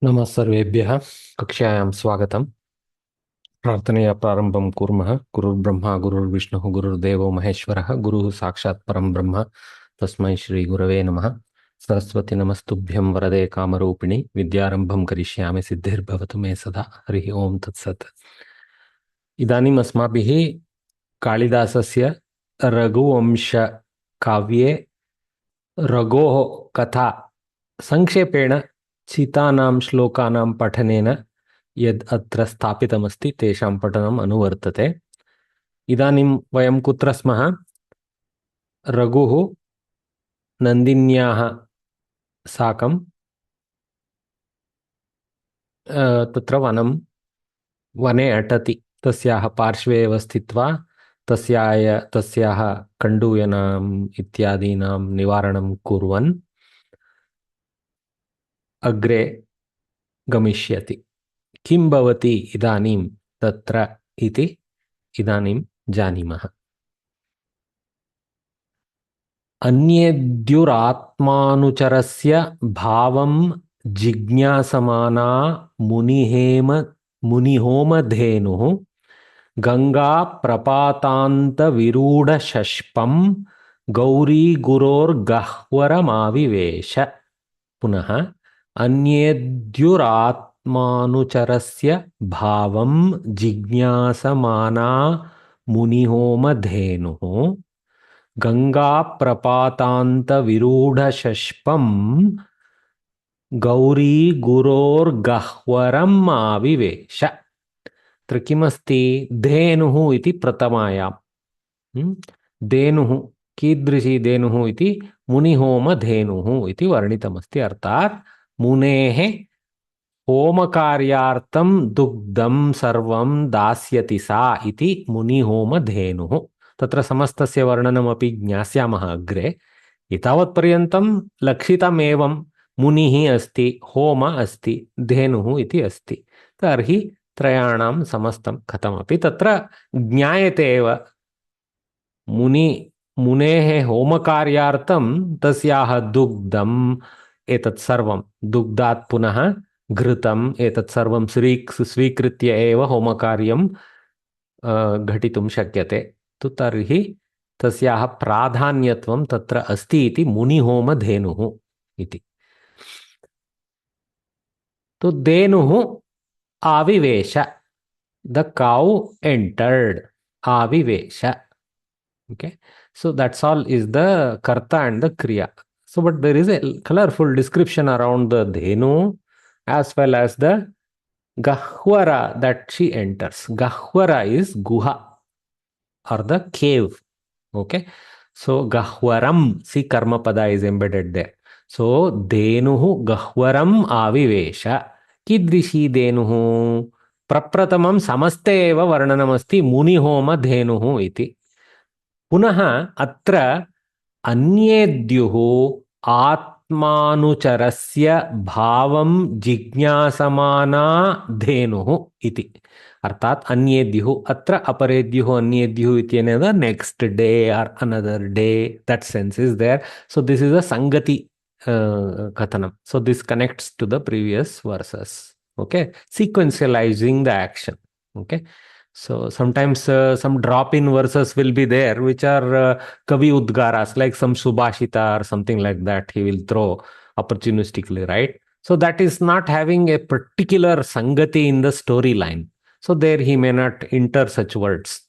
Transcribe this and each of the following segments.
नमः सर्वेभ्यः। कक्षायां स्वागतम्। प्रार्थनया प्रारम्भं कुर्मः। गुरुर्ब्रह्मा गुरुर्विष्णुः गुरुर्देवो महेश्वरः गुरुः साक्षात् परं ब्रह्म तस्मै श्रीगुरवे नमः। सरस्वती नमस्तुभ्यं वरदे कामरूपिणि विद्यारम्भं करिष्यामि सिद्धिर्भवतु मे सदा। हरिः ओं तत्सत्। इदानीम् अस्माभिः कालिदासस्य रघुवंशकाव्ये रघोः कथा संक्षेपेण चितानां श्लोकानां पठनेन यद् अत्र स्थापितमस्ति तेषां पठनम् अनुवर्तते। इदानीं वयं कुत्र स्मः? रघुः नन्दिन्याः साकं तत्र वने अटति। तस्याः पार्श्वे एव स्थित्वा तस्याः कण्डूयनाम् इत्यादीनां निवारणं कुर्वन् अग्रे गमिष्यति। किं भवति इदानीं तत्र इति इदानीं जानीमः। अन्येद्युरात्मानुचरस्य भावं जिज्ञासमाना मुनिहोमधेनुः गंगा प्रपातान्तविरूढशष्पं गौरीगुरोर्गह्वरमाविवेश। पुनः अन्येद्युरात्मानुचरस्य भावं जिज्ञासमाना मुनिहोमधेनुः गंगा प्रपातान्तविरूढशष्पं गौरी गुरोर्गह्वरम् आविवेश। तत्र किमस्ति? धेनुः इति प्रथमायां धेनुः कीदृशी धेनुः इति मुनिहोमधेनुः इति वर्णितमस्ति। अर्थात् मुनेः होमकार्यार्थं दुग्धं सर्वं दास्यति सा इति मुनिहोमधेनुः। तत्र समस्तस्य वर्णनमपि ज्ञास्यामः अग्रे। एतावत्पर्यन्तं लक्षितमेवं मुनिः अस्ति, होम अस्ति, धेनुः इति अस्ति। तर्हि त्रयाणां समस्तं कथमपि तत्र ज्ञायते एव। मुनेः होमकार्यार्थं तस्याः दुग्धम् एतत् सर्वं, दुग्धात् पुनः घृतम् एतत् सर्वं स्वीकृत्य एव होमकार्यं घटितुं शक्यते। तो तर्हि तस्याः प्राधान्यत्वं तत्र अस्ति इति मुनिहोमधेनुः इति। तो धेनुः आविवेश, the cow entered, avivesha. Okay, so that's all is the karta and the kriya. So but there is a colorful description around the dhenu as well as the gahwara that she enters. Gahwara is guha or the cave. Okay, so gahwaram, see karma pada is embedded there. So धेनुः गह्वरम् आविवेश। कीदृशी धेनुः? प्रप्रथमं समस्ते एव वर्णनमस्ति मुनिहोमधेनुः इति। पुनः अत्र अन्येद्युः आत्मानुचरस्य भावं जिज्ञासमाना धेनुः इति। अर्थात अन्येद्युः, अत्र अपरेद्युः अन्येद्युः इत्यनेन next day or another day, that sense is there. So this is a sangati kathanam. So this connects to the previous verses. Okay, sequentializing the action. Okay, so sometimes some drop-in verses will be there which are kavi udgaras, like some subhashita or something like that he will throw opportunistically, right? So that is not having a particular sangati in the storyline. So there he may not enter such words.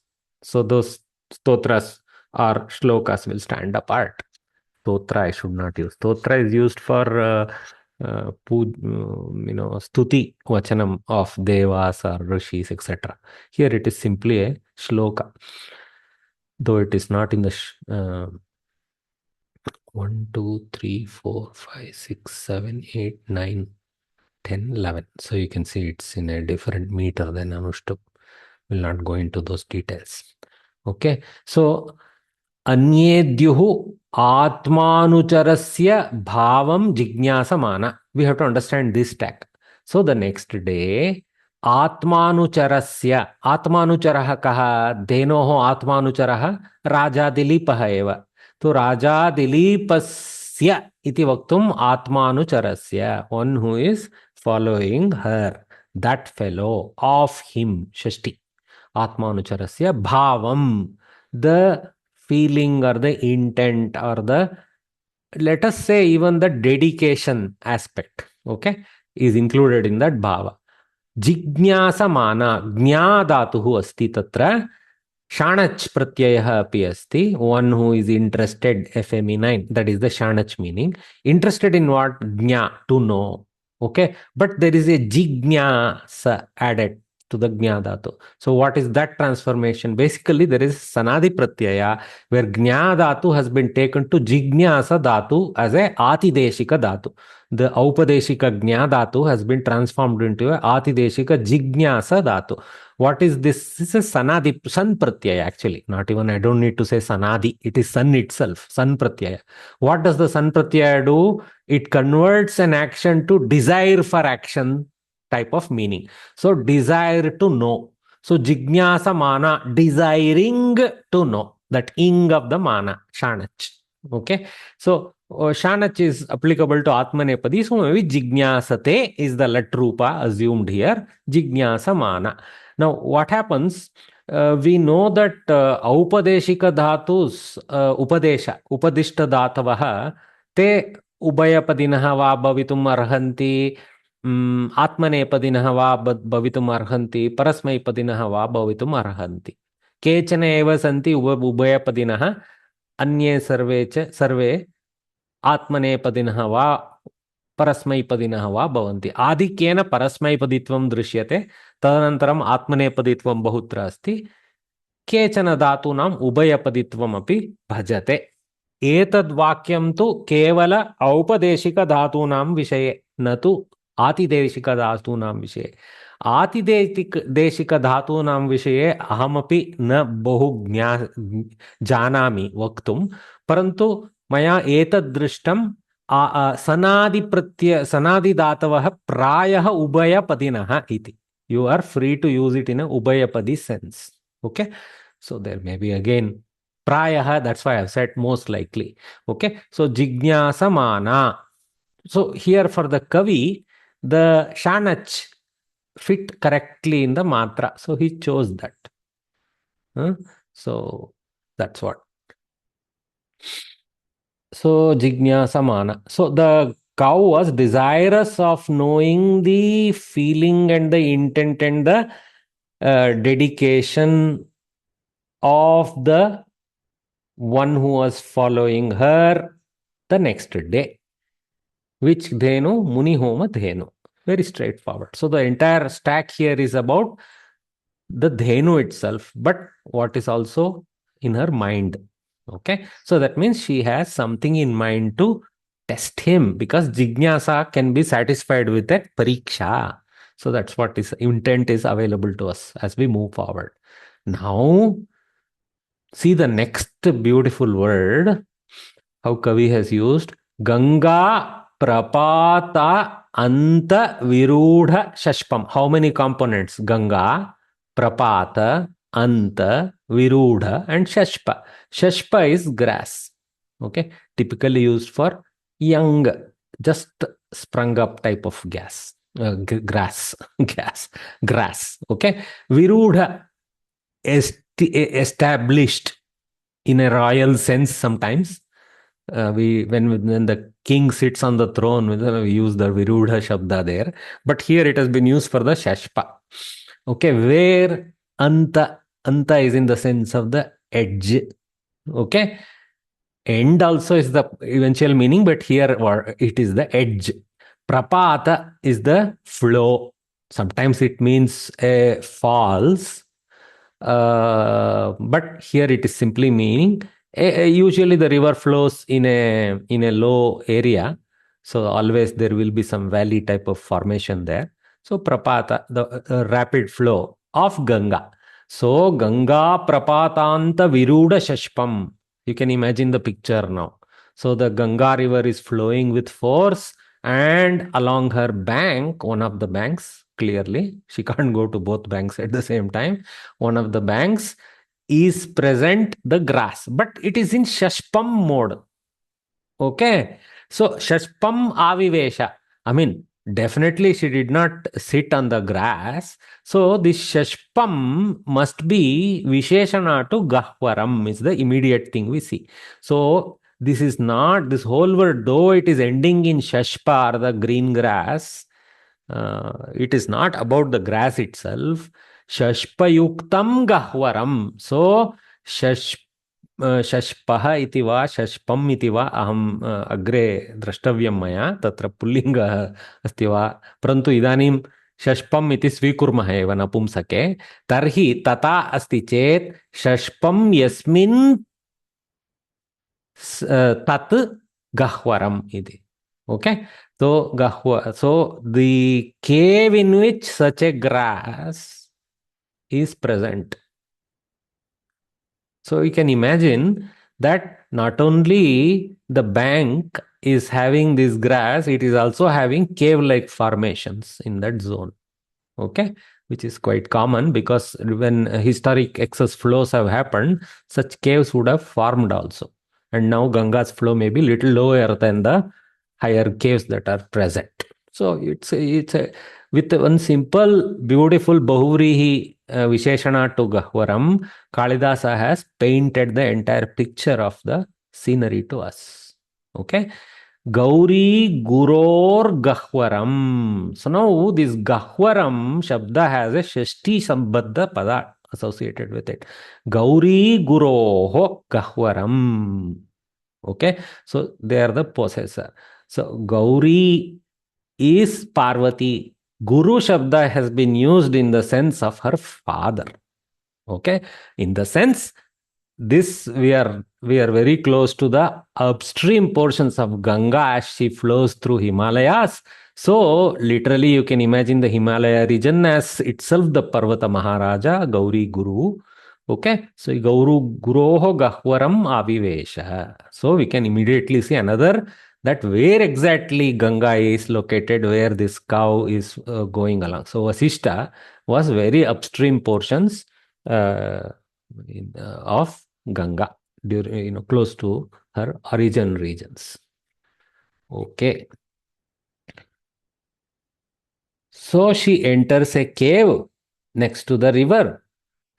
So those stotras or shlokas will stand apart. Stotra I should not use. Stotra is used for stuti vachanam of devas or rishis, etc. Here it is simply a shloka, though it is not in the 1, 2, 3, 4, 5, 6, 7, 8, 9, 10, 11. So you can see it's in a different meter than Anushtup. Will not go into those details. Okay, so अन्येद्युः आत्मानुचरस्य भावं जिज्ञासमाना. We have to understand this tag. So the next day, आत्मानुचरस्य, आत्मानुचरः कः? धेनोः आत्मानुचरः राजा दिलीपः एव. तो राजा दिलीपस्य Anusharasya iti vaktum Atmanucharasya, one who is following her, that fellow, of him, Shashti. Atmanucharasya bhavam, the feeling or the intent or the, let us say, even the dedication aspect, okay, is included in that bhava. Jignasamana, gnya dhatuhu asti tatra, shanach pratyayah api asti, one who is interested, feminine, that is the shanach meaning. Interested in what? Gnya, to know. Okay, but there is a jignasa added to the gnya dhatu. So what is that transformation? Basically, there is sanadi pratyaya where gnya dhatu has been taken to jignasa dhatu as a atideshika dhatu. The aupadeshika gnya dhatu has been transformed into a atideshika jignasa dhatu. What is this? This is sanadi, san pratyaya actually. Not even, I don't need to say sanadi. It is san itself, san pratyaya. What does the san pratyaya do? It converts an action to desire for action type of meaning. So desire to know. So jignasa mana, desiring to know. That ing of the mana, shanach. Okay. So shanach is applicable to atmanepadi. So maybe jignasate is the latrupa assumed here. Jignasa mana. Now, what happens? We know that aupadeshika dhatus, upadishta dhatavaha, te ubhayapadinah va bhavitum arhanti, atmanepadinah va bhavitum arhanti, parasmaipadinah va bhavitum arhanti. Kechana eva santi ubhayapadinah, अन्ये सर्वे च सर्वे आत्मनेपदिनः वा परस्मैपदिनः वा भवन्ति. आधिक्येन परस्मैपदित्वं दृश्यते, तदनन्तरम् आत्मनेपदित्वं बहुत्र अस्ति. केचन धातूनाम् उभयपदित्वमपि भजते. एतद्वाक्यं तु केवल औपदेशिकधातूनां विषये, न तु आतिदेशिकधातूनां विषये. आतिदेशिकधातूनां विषये अहमपि न बहु जानामि वक्तुं, परन्तु मया एतद् दृष्टं सनादिधातवः प्रायः उभयपदिनः इति. You are free to use it in a ubhayapadi sense. Okay. So there may be again prayaha, that's why I've said most likely. Okay. So jignasamana. So here for the kavi, the shanach fit correctly in the matra. So he chose that. So that's what. So jignasamana. So the cow was desirous of knowing the feeling and the intent and the dedication of the one who was following her the next day. Which dhenu? Munihoma dhenu. Very straightforward. So the entire stack here is about the dhenu itself, but what is also in her mind. Okay. So that means she has something in mind to test him, because jignasa can be satisfied with a pariksha. So that's what is intent is available to us as we move forward. Now, see the next beautiful word, how Kavi has used Ganga Prapata Anta Virudha Shashpam. How many components? Ganga, Prapata, Anta, Virudha, and Shashpa. Shashpa is grass. Okay. Typically used for young, just sprung up type of grass. Okay. Virudha, established in a royal sense sometimes. When the king sits on the throne, we use the Virudha Shabda there. But here it has been used for the Shashpa. Okay, where Anta is in the sense of the edge. Okay, end also is the eventual meaning, but here it is the edge. Prapata is the flow. Sometimes it means falls. But here it is simply meaning usually the river flows in a low area, so always there will be some valley type of formation there. So prapata, the rapid flow of Ganga. So Ganga prapatanta viruda shashpam. You can imagine the picture now. So the Ganga river is flowing with force, and along her bank, one of the banks, clearly she can't go to both banks at the same time, one of the banks is present the grass, but it is in Shashpam mode. Okay. So Shashpam Avivesha. I mean, definitely she did not sit on the grass. So this Shashpam must be Visheshana to Gahvaram is the immediate thing we see. So this is not, this whole word, though it is ending in Shashpa or the green grass, it is not about the grass itself. Shashpayuktam Gahvaram. So Shash शष्पः इति वा शष्पम् इति वा अहम् अग्रे द्रष्टव्यं मया तत्र पुल्लिङ्गः अस्ति वा परन्तु इदानीं शष्पम् इति स्वीकुर्मः एव नपुंसके तर्हि तथा अस्ति चेत् शष्पं यस्मिन् तत् गह्वरम् इति okay so the cave in which such a grass is present. So you can imagine that not only the bank is having this grass, it is also having cave-like formations in that zone. Okay, which is quite common because when historic excess flows have happened, such caves would have formed also. And now Ganga's flow may be little lower than the higher caves that are present. So it's a with one simple, beautiful Bahuvrihi Visheshana to Gahvaram, Kalidasa has painted the entire picture of the scenery to us. Okay. Gauri Guror Gahvaram. So now this Gahvaram Shabda has a Shashti Sambadha Pada associated with it. Gauri Guroho Gahvaram. Okay. So they are the possessor. So Gauri is Parvati. Guru Shabda has been used in the sense of her father. Okay. In the sense, this we are very close to the upstream portions of Ganga as she flows through Himalayas. So literally you can imagine the Himalaya region as itself the Parvata Maharaja, Gauri Guru. Okay, so Gauru Guroho Gahvaram Avivesha. So we can immediately see another that where exactly Ganga is located, where this cow is going along. So Vasishta was very upstream portions of Ganga, close to her origin regions. Okay. So she enters a cave next to the river,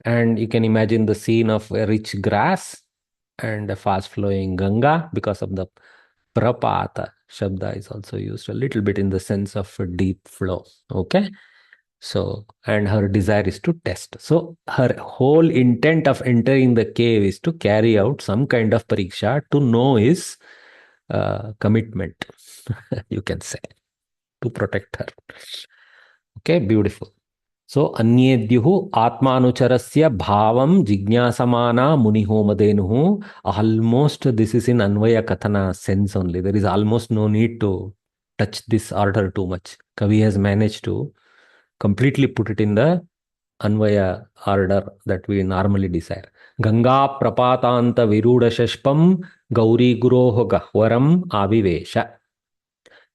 and you can imagine the scene of a rich grass and a fast flowing Ganga because of the Prapata. Shabda is also used a little bit in the sense of a deep flow. Okay. So, and her desire is to test. So, her whole intent of entering the cave is to carry out some kind of pariksha to know his commitment, you can say, to protect her. Okay, beautiful. So, Anyedyuhu Atmanucharasya Bhavam Jignasamana Munihomadenuhu. Almost this is in Anvaya Kathana sense only. There is almost no need to touch this order too much. Kavi has managed to completely put it in the Anvaya order that we normally desire. Ganga Prapatanta Viruda Shashpam Gauri Guroho Gahvaram Avivesha.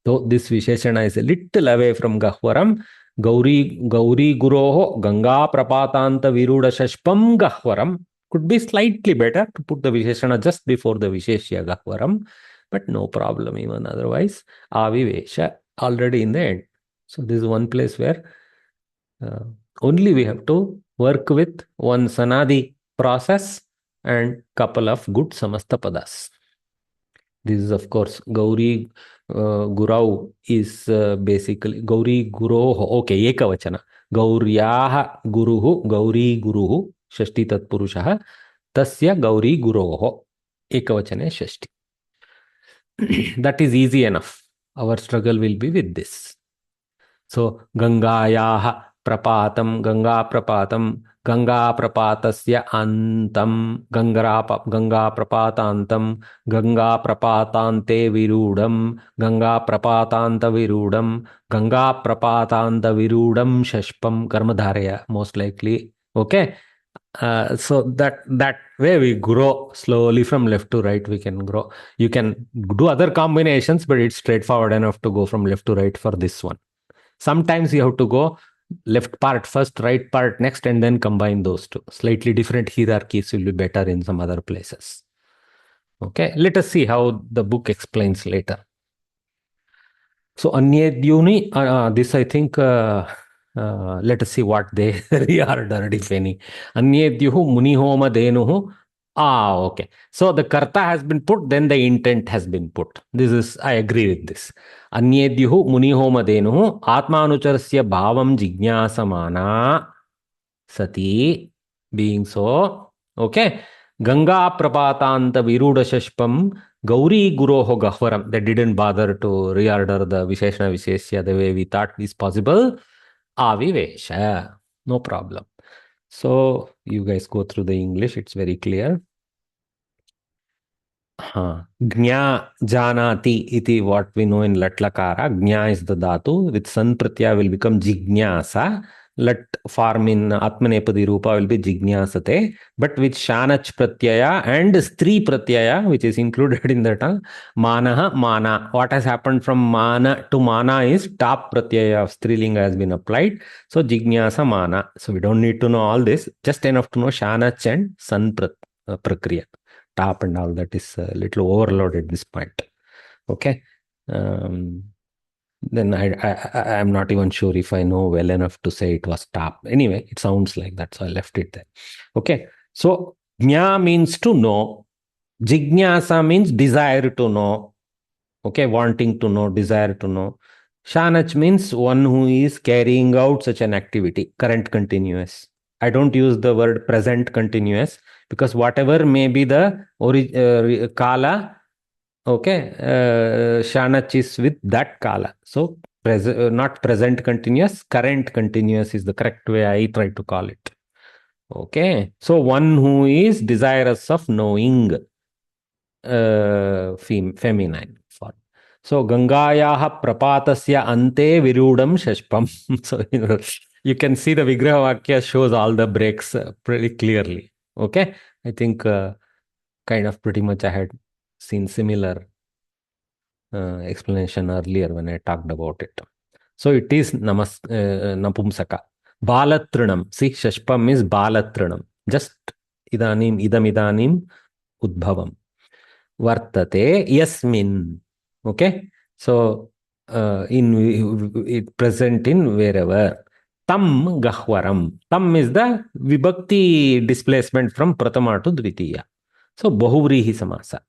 Though this Visheshana is a little away from Gahvaram, Gauri Guroho Ganga Prapatanta Viruda Shashpam Gahvaram could be slightly better to put the Visheshana just before the Visheshya Gahvaram, but no problem even otherwise. Avivesha already in the end. So this is one place where only we have to work with one Sanadi process and couple of good Samasta Padas. This is of course Gauri Gurau is basically Gauri Guroho. Okay, Ekavachana. Gauryaha Guruhu, Gauri Guruhu, Shashti Tatpurushaha, Tasya Gauri Guroho. Ekavachane Shashti. That is easy enough. Our struggle will be with this. So Gangayaha Prapatam, Ganga Prapatasya Antam, Ganga Prapatantam, Ganga Prapatante Virudam, Ganga Prapatanta Virudam, Ganga Prapatanta Virudam Shashpam Karmadharaya, most likely. Okay. So that way we grow slowly from left to right. We can grow. You can do other combinations, but it's straightforward enough to go from left to right for this one. Sometimes you have to go left part first, right part next, and then combine those two. Slightly different hierarchies will be better in some other places. Okay, let us see how the book explains later. So Anyedyuni, this I think, let us see what they reordered, if any. Anyedyuhu munihoma denuhu. Okay. So the karta has been put, then the intent has been put. This is, I agree with this. Anyedyuhu munihoma denuhu atmanucharasya bhavam jignasamana sati, being so. Okay. Ganga prapatanta viruda shashpam Gauri Guroho Gahvaram. They didn't bother to reorder the Visheshana Visheshya the way we thought is possible. Avivesha. No problem. So you guys go through the English, it's very clear. Gnya janati iti, what we know in Latlakara. Gnya is the dhatu. With san pratyaya will become jignasa. Lat form in Atmanepadi Rupa will be Jignyasate. But with Shanach Pratyaya and Stri Pratyaya, which is included in the tongue, Manaha, Mana. What has happened from Mana to Mana is Tap Pratyaya of Strilinga has been applied. So Jignyasa Mana. So we don't need to know all this. Just enough to know Shanach and San Prakriya. Tap and all that is a little overloaded at this point. Okay. Then I'm not even sure if I know well enough to say it was tap. Anyway, it sounds like that, so I left it there. Okay. So jna means to know. Jignasa means desire to know. Okay, wanting to know, desire to know. Shanach means one who is carrying out such an activity, current continuous. I don't use the word present continuous because whatever may be the kala, okay, Shanach is with that kala. So not present continuous, current continuous is the correct way I try to call it. Okay, so one who is desirous of knowing, feminine form. So Gangayaha prapatasya ante virudam shashpam. So you can see the Vigraha Vakya shows all the breaks pretty clearly. Okay, I think kind of pretty much I had seen similar explanation earlier when I talked about it. So it is Napumsaka. Balatrinam. See, Shashpam is Balatrinam. Just idanim, idam udbhavam. Vartate yasmin. Okay. So it present in wherever. Tam gahwaram. Tam is the vibhakti displacement from pratama to dvitiya. So bahuvrihi samasa.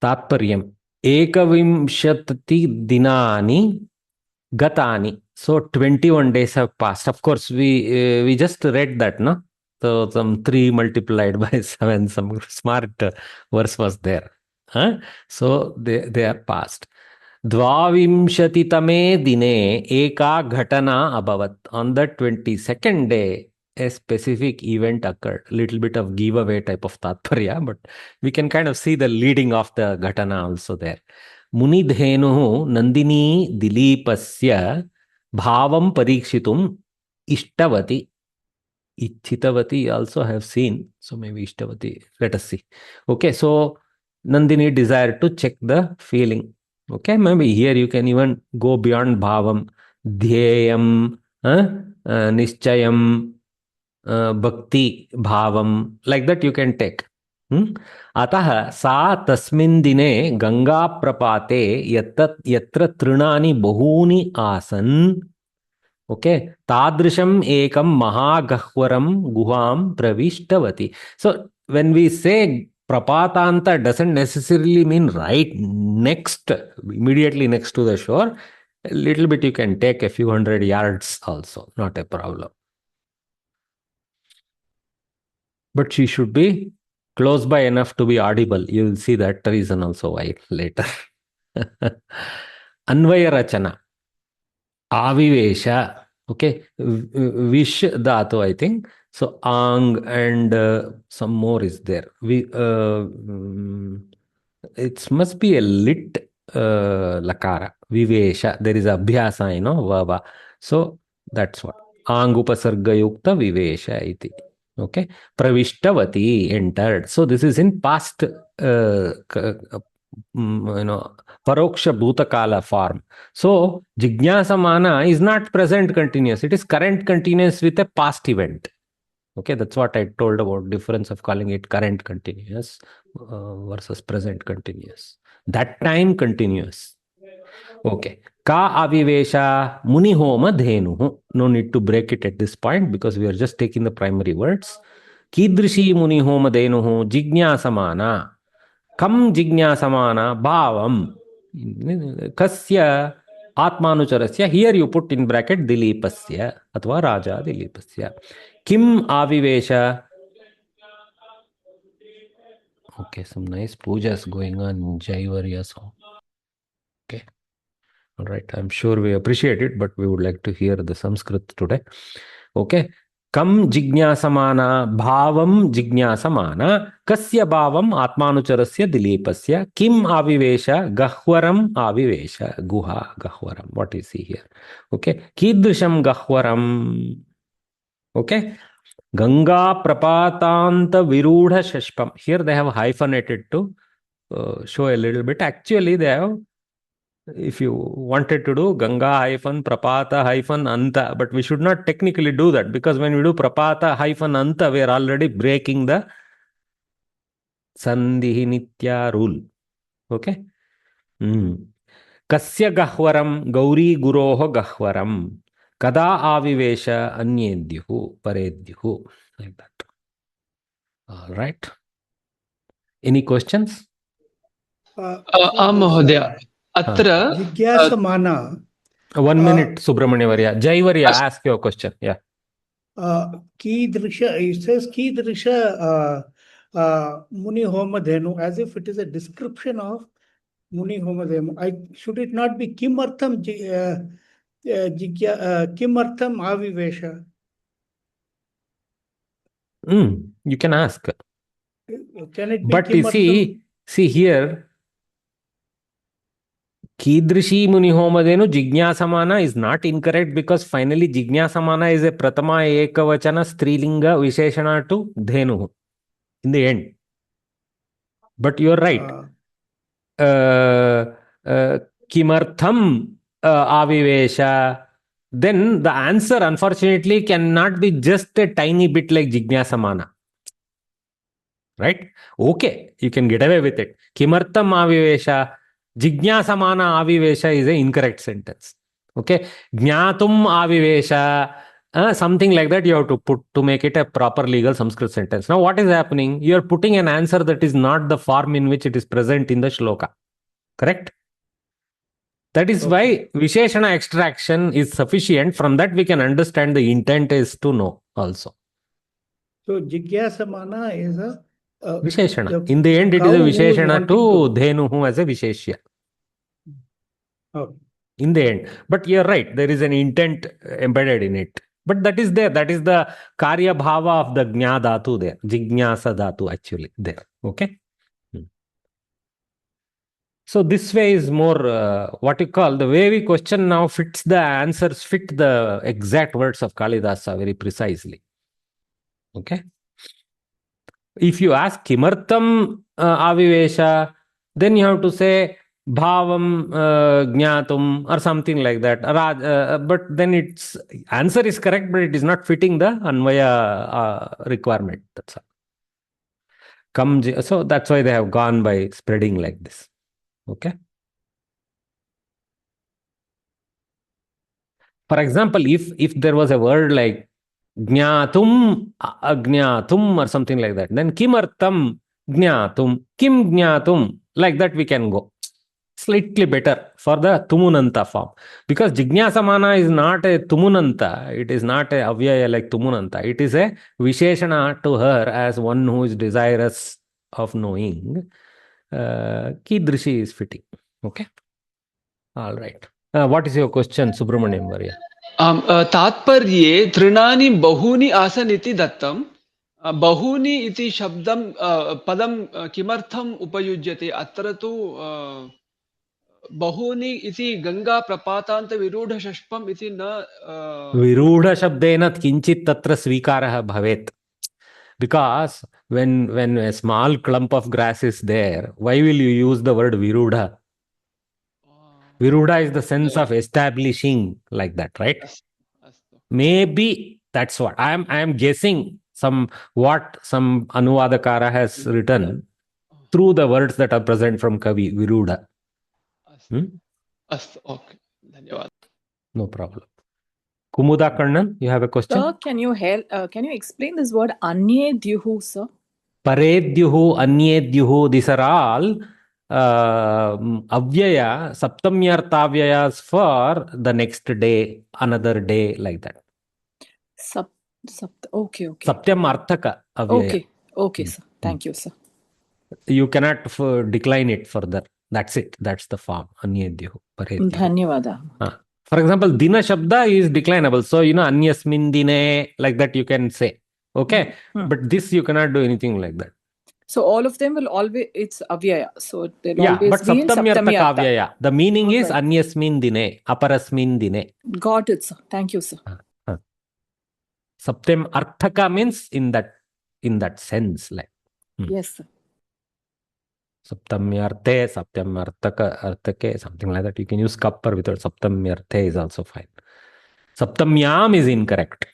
तात्पर्यम् एकविंशति दिनानि गतानि. So 21 days have passed. Of course, we just read that, no? So some 3 multiplied by 7, some smart verse was there. So they are past. Dvavimshatitame dine eka ghatana abhavat. On the 22nd day, a specific event occurred. Little bit of giveaway type of tatparya, but we can kind of see the leading of the ghatana also there. Munidhenuhu Nandini Dilipasya Bhavam Parikshitum Ishtavati. Ichitavati also have seen. So maybe Ishtavati. Let us see. Okay, so Nandini desired to check the feeling. Okay, maybe here you can even go beyond bhavam, dhyayam, nischayam, bhakti bhavam, like that you can take. अतः सा तस्मिन् दिने गंगा प्रपाते यत्र तृणानि बहूनि आसन्. Okay, तादृशम् एकं महागह्वरं गुहां प्रविष्टवती. So when we say prapatanta doesn't necessarily mean right next, immediately next to the shore. A little bit you can take a few hundred yards also, not a problem. But she should be close by enough to be audible. You will see that reason also why later. Anvaya Rachana. Avivesha. Okay. Vish dhatu, I think. So ang and some more is there. It must be a lit lakara. Vivesha. There is abhyasa, vava. So that's what. Ang upasarga yukta vivesha iti. Okay. Pravishtavati, entered. So this is in past, paroksha bhutakala form. So jignasamana is not present continuous. It is current continuous with a past event. Okay, that's what I told about difference of calling it current continuous versus present continuous. That time continuous. Okay. Ka avivesha munihoma dhenu. No need to break it at this point because we are just taking the primary words. Kidrishi munihoma dhenu jignasamana. Kam jignasamana bhavam. Kasya atmanucharasya. Here you put in bracket dilipasya athva raja dilipasya. Kim avivesha. Okay, some nice pujas going on in Jaivarya song. Okay. All right. I'm sure we appreciate it, but we would like to hear the Sanskrit today. Okay. Kam jignasamana bhavam jignasamana kasya bhavam atmanucharasya dilipasya kim avivesha gahwaram avivesha guha gahwaram. What is he here? Okay. Kidrisham gahwaram. Okay. Ganga prapatanta virudha shashpam. Here they have hyphenated to show a little bit. Actually, they have, if you wanted to do Ganga hyphen prapata hyphen anta, but we should not technically do that because when we do prapata hyphen anta, we are already breaking the sandhi nitya rule. Okay. Kasya gahwaram gauri guroho gahwaram kada avivesha anyedyuhu paredyuhu. Like that. All right. Any questions? Mahodaya. Atra Jigyasamana. 1 minute, Subramanya Varya. Jaivarya, ask your question. Yeah. Kidrisha, it says Kidrisha Muni Homadhenu, as if it is a description of Muni Homadhenu. Should it not be Kimartham Kimartham Avivesha? You can ask. Can it be but Kimartham? see here, Kidrishi Munihomadenu Jignasamana is not incorrect because finally Jignasamana is a Pratama Ekavachana Strilinga Visheshana to Dhenu in the end. But you are right. Kimartham Avivesha. Then the answer unfortunately cannot be just a tiny bit like Jignasamana. Right? Okay, you can get away with it. Kimartham Avivesha. Jignasamana avivesha is an incorrect sentence. Okay. Jnatum avivesha, something like that you have to put to make it a proper legal Sanskrit sentence. Now what is happening? You are putting an answer that is not the form in which it is present in the shloka. Correct? That is why Visheshana extraction is sufficient. From that we can understand the intent is to know also. So Jigyasamana is a Visheshana. In the end it is a Visheshana to Dhenuhu as a Visheshya. In the end. But you're right, there is an intent embedded in it. But that is there. That is the Karya Bhava of the Jna Dhatu there. Jignasa Dhatu actually there. Okay. So this way is more what you call, the way we question now fits the answers, fit the exact words of Kalidasa very precisely. Okay. If you ask Kimartam Avivesha, then you have to say Bhavam Jnatum or something like that. But then its answer is correct, but it is not fitting the Anvaya requirement. That's all. So that's why they have gone by spreading like this. Okay. For example, if there was a word like Jnatum, Agnatum or something like that, then Kimartam Jnatum, Kim Jnatum, like that we can go. Slightly better for the Tumunanta form. Because Jignasamana is not a Tumunanta, it is not a Avyaya like Tumunanta. It is a Visheshana to her as one who is desirous of knowing. Kidrishi is fitting. Okay. All right. What is your question, Subramaniam Varya? तात्पर्ये तृणानि बहूनि आसन् इति दत्तं बहूनि इति शब्दं पदं किमर्थम् उपयुज्यते अत्र तु बहूनि इति गंगा प्रपातान्त विरूढ षष्पम् इति न विरूढ शब्देन किंचित् तत्र स्वीकारः भवेत्. Because when a small clump of grass is there, why will you use the word virudha? Virudha is the sense of establishing like that, right? Maybe that's what I am guessing. some Anuvadakara has written through the words that are present from Kavi Virudha. Astu. Okay. Dhanyawad. No problem. Kumuda Kannan, you have a question? Sir, can you explain this word Anyedyuhu, sir? Paredyuhu, Anyedyuhu, these are all avyaya, saptamyartavyayas for the next day, another day, like that. Okay. Saptyam arthaka avyaya. Okay, sir. Thank you, sir. You cannot decline it further. That's it. That's the form. Anyedyuhu, paredyuhu. Dhanyavada. For example, dina shabda is declinable. So, anyasmin dine, like that you can say. Okay? But this you cannot do anything like that. So all of them will always, it's avyaya. So they'll Yeah, always but be in saptamyartaka saptamyartha. avyaya. The meaning is Alright. anyasmin dine, aparasmin dine. Got it, sir. Thank you, sir. Saptam arthaka means in that sense, like. Yes, sir. Saptamyarthe, arthake, something like that. You can use kapar without saptamyarthe is also fine. Saptamyam is incorrect.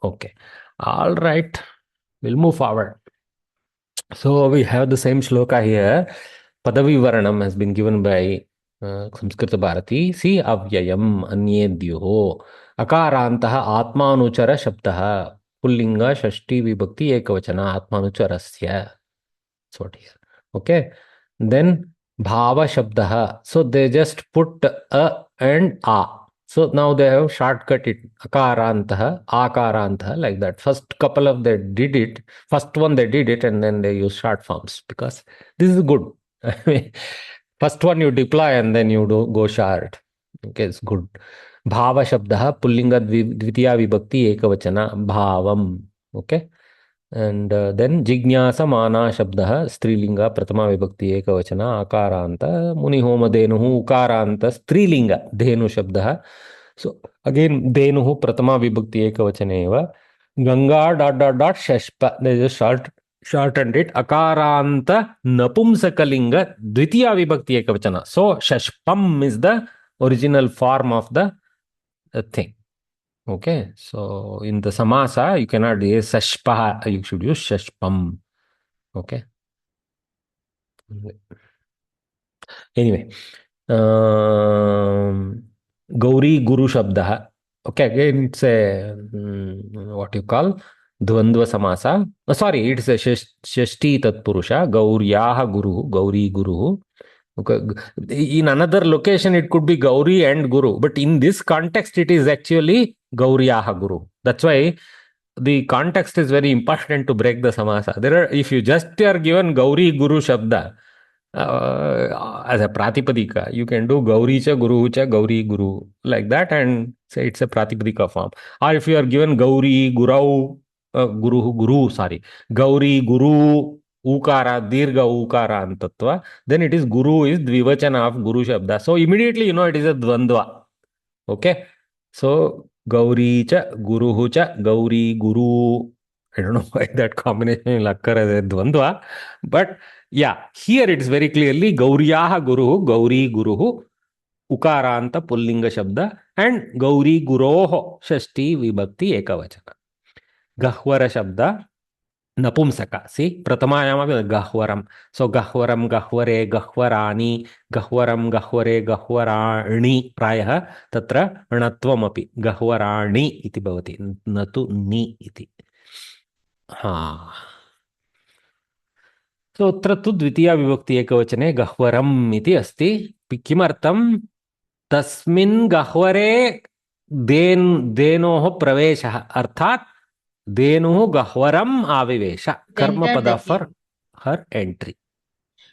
Okay. All right. We'll move forward. So we have the same shloka here. Padavi Varanam has been given by Samskrita Bharati. See, avyayam anyedyuho akarantaha atmanuchara shabdaha pullinga shashti vibhakti ekavachana atmanucharasya. That's what here. Okay. Then bhava shabdaha. So they just put a and a. So now they have shortcut it. Akarantaha, akarantaha, like that. First couple of they did it. First one they did it and then they use short forms because this is good. First one you deploy and then you go short. Okay, it's good. Bhava shabdaha, pullinga dvitiya vibhakti ekavachana, bhavam. Okay. And then jignasa mana shabdaha, strilinga, pratama vibhakti ekavachana, akaranta, munihoma denuhu, ukaranta, strilinga, denu shabdaha. So again, denuhu, pratama vibhakti ekavachaneva. Ganga ... shashpa. They just shortened it. Akaranta napumsakalinga dvitiya vibhakti ekavachana. So shashpam is the original form of the thing. Okay, so in the samasa, you cannot use sashpa, you should use shashpam. Okay. Anyway, Gauri Guru Shabdaha. Okay, again it's a what you call Dvandva Samasa. Sorry, it's a Shashti Tatpurusha. Gauryaha Guru, Gauri Guru. Okay. In another location, it could be Gauri and Guru, but in this context, it is actually Gauryaha Guru. That's why the context is very important to break the samasa. If you just are given Gauri Guru Shabda as a Pratipadika, you can do Gauri cha Gauri Guru like that and say it's a Pratipadika form. Or if you are given Gauri Guru, Gauri Guru Ukara, Dirga Ukara Antatva, then it is Guru is Dvivachana of Guru Shabda. So immediately it is a Dvandva. Okay. So Gauri cha Gauri Guru. I don't know why that combination will occur as a Dvandva. But yeah, here it is very clearly Gauryaha Guru, Gauri Guru, Ukaranta Pullinga Shabda, and Gauri Guroho Shashti Vibhakti Ekavachana. Gahwara Shabda, Napumsaka. See, Pratamayama Gahwaram. So Gahwaram, Gahware, Gahwarani, Gahwaram, Gahware, Gahwarani, Prayaha, Tatra, Anatvamapi, Gahwarani iti bhavati, Natu ni iti. So अत्र तु द्वितीया विभक्ति एकवचने गह्वरम् इति अस्ति. किमर्थं? तस्मिन् गह्वरे धेनोः प्रवेशः, अर्थात् धेनुः गह्वरम् आविवेश. कर्मपद for her entry.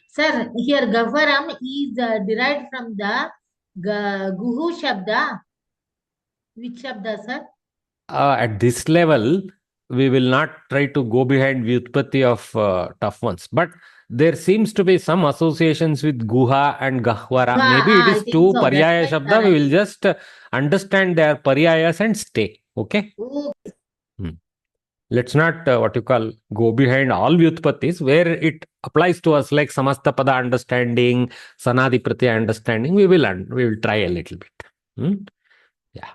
Sir, here Gahwaram is derived from the Guhu Shabda. Which Shabda, sir? At this level, we will not try to go behind Vyutpatti of tough ones. But there seems to be some associations with Guha and Gahwara. Maybe it is two Paryaya Shabda. We will just understand their Paryayas and stay. Okay? Let's not, go behind all Vyutpattis where it applies to us like Samastapada understanding, Sanadi Pratyaya understanding. We will try a little bit. Yeah.